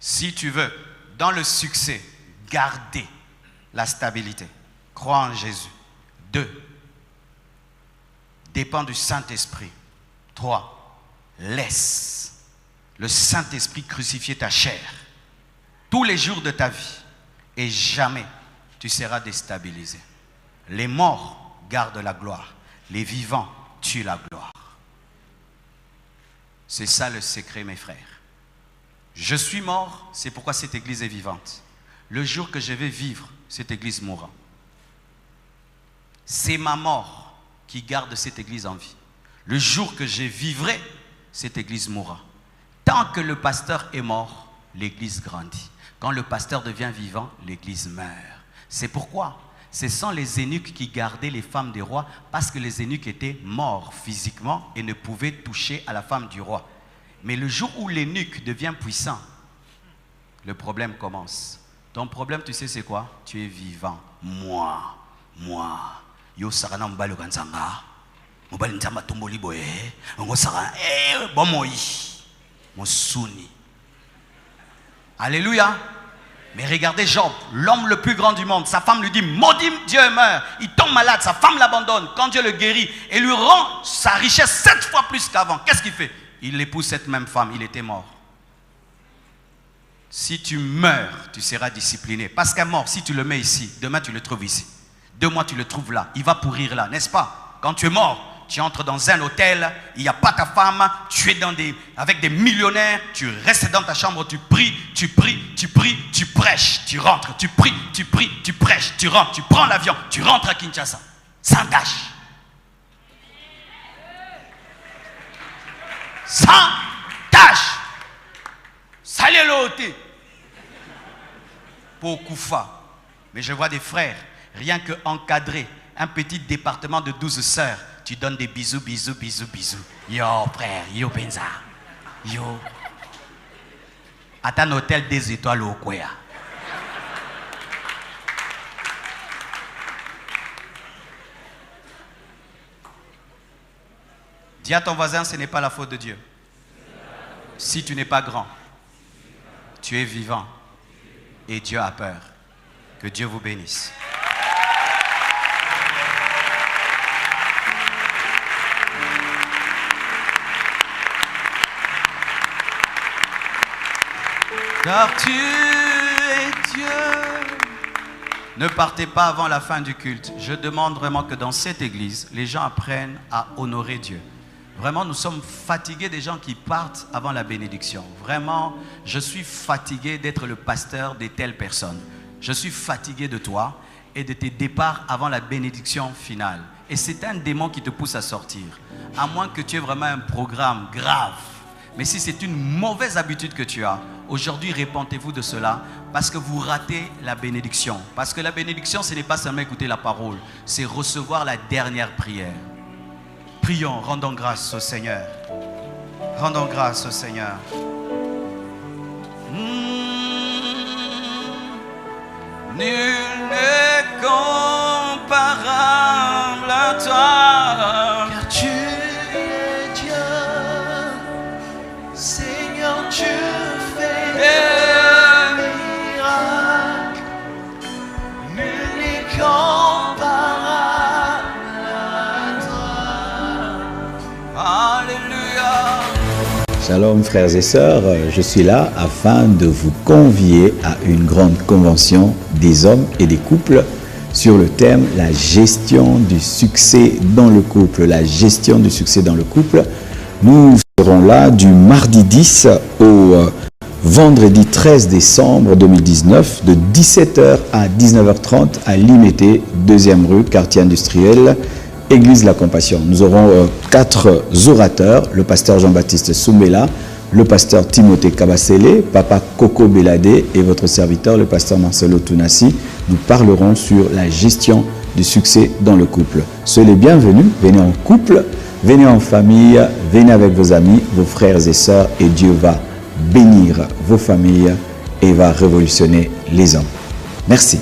Si tu veux, dans le succès, garder la stabilité, crois en Jésus. 2, dépend du Saint-Esprit. 3, laisse le Saint-Esprit crucifier ta chair tous les jours de ta vie. Et jamais tu seras déstabilisé. Les morts gardent la gloire. Les vivants tuent la gloire. C'est ça le secret, mes frères. Je suis mort, c'est pourquoi cette église est vivante. Le jour que je vais vivre, cette église mourra. C'est ma mort qui garde cette église en vie. Le jour que je vivrai, cette église mourra. Tant que le pasteur est mort, l'église grandit. Quand le pasteur devient vivant, l'église meurt. C'est pourquoi ce sont les eunuques qui gardaient les femmes des rois, parce que les eunuques étaient morts physiquement et ne pouvaient toucher à la femme du roi. Mais le jour où l'eunuque devient puissant, le problème commence. Ton problème, tu sais c'est quoi? Tu es vivant. Moi. Yo sarana mbalo kanzanga. Mbali nzamba tomboli boye. Ngo sara bomoi. Mosuni. Alléluia. Mais regardez Job, l'homme le plus grand du monde. Sa femme lui dit, maudit Dieu meurt. Il tombe malade, sa femme l'abandonne. Quand Dieu le guérit et lui rend sa richesse 7 fois plus qu'avant, qu'est-ce qu'il fait? Il épouse cette même femme, il était mort. Si tu meurs, tu seras discipliné. Parce qu'un mort, si tu le mets ici, demain tu le trouves ici. 2 mois tu le trouves là, il va pourrir là, n'est-ce pas? Quand tu es mort, tu entres dans un hôtel, il n'y a pas ta femme, tu es avec des millionnaires, tu restes dans ta chambre, tu pries, tu prêches, tu rentres, tu pries, tu prêches, tu rentres, tu prends l'avion, tu rentres à Kinshasa, sans tâche. Sans tâche. Salut l'hôtel. Pour Koufa. Mais je vois des frères, rien que encadrer un petit département de 12 sœurs, tu donnes des bisous. Yo frère, yo benza. Yo. À un hôtel des étoiles au Kwea. Dis à ton voisin, ce n'est pas la faute de Dieu. Si tu n'es pas grand, tu es vivant et Dieu a peur. Que Dieu vous bénisse. Car tu es Dieu. Ne partez pas avant la fin du culte. Je demande vraiment que dans cette église, les gens apprennent à honorer Dieu. Vraiment, nous sommes fatigués des gens qui partent avant la bénédiction. Vraiment, je suis fatigué d'être le pasteur de telles personnes. Je suis fatigué de toi et de tes départs avant la bénédiction finale. Et c'est un démon qui te pousse à sortir. À moins que tu aies vraiment un programme grave. Mais si c'est une mauvaise habitude que tu as, aujourd'hui, répentez-vous de cela parce que vous ratez la bénédiction. Parce que la bénédiction, ce n'est pas seulement écouter la parole, c'est recevoir la dernière prière. Prions, rendons grâce au Seigneur. Rendons grâce au Seigneur. Nul n'est comparable à toi. Car tu es Dieu, Seigneur, tu fais des miracles. Nul n'est comparable à toi. Alléluia. Shalom frères et sœurs, je suis là afin de vous convier à une grande convention des hommes et des couples sur le thème la gestion du succès dans le couple. La gestion du succès dans le couple. Nous serons là du mardi 10 au vendredi 13 décembre 2019 de 17h à 19h30 à Limété, 2e rue, quartier industriel, Église La Compassion. Nous aurons 4 orateurs, le pasteur Jean-Baptiste Soumela, le pasteur Timothée Kabasele, papa Coco Belade et votre serviteur, le pasteur Marcelo Tunassi. Nous parlerons sur la gestion du succès dans le couple. Soyez les bienvenus, venez en couple, venez en famille, venez avec vos amis, vos frères et sœurs et Dieu va bénir vos familles et va révolutionner les hommes. Merci.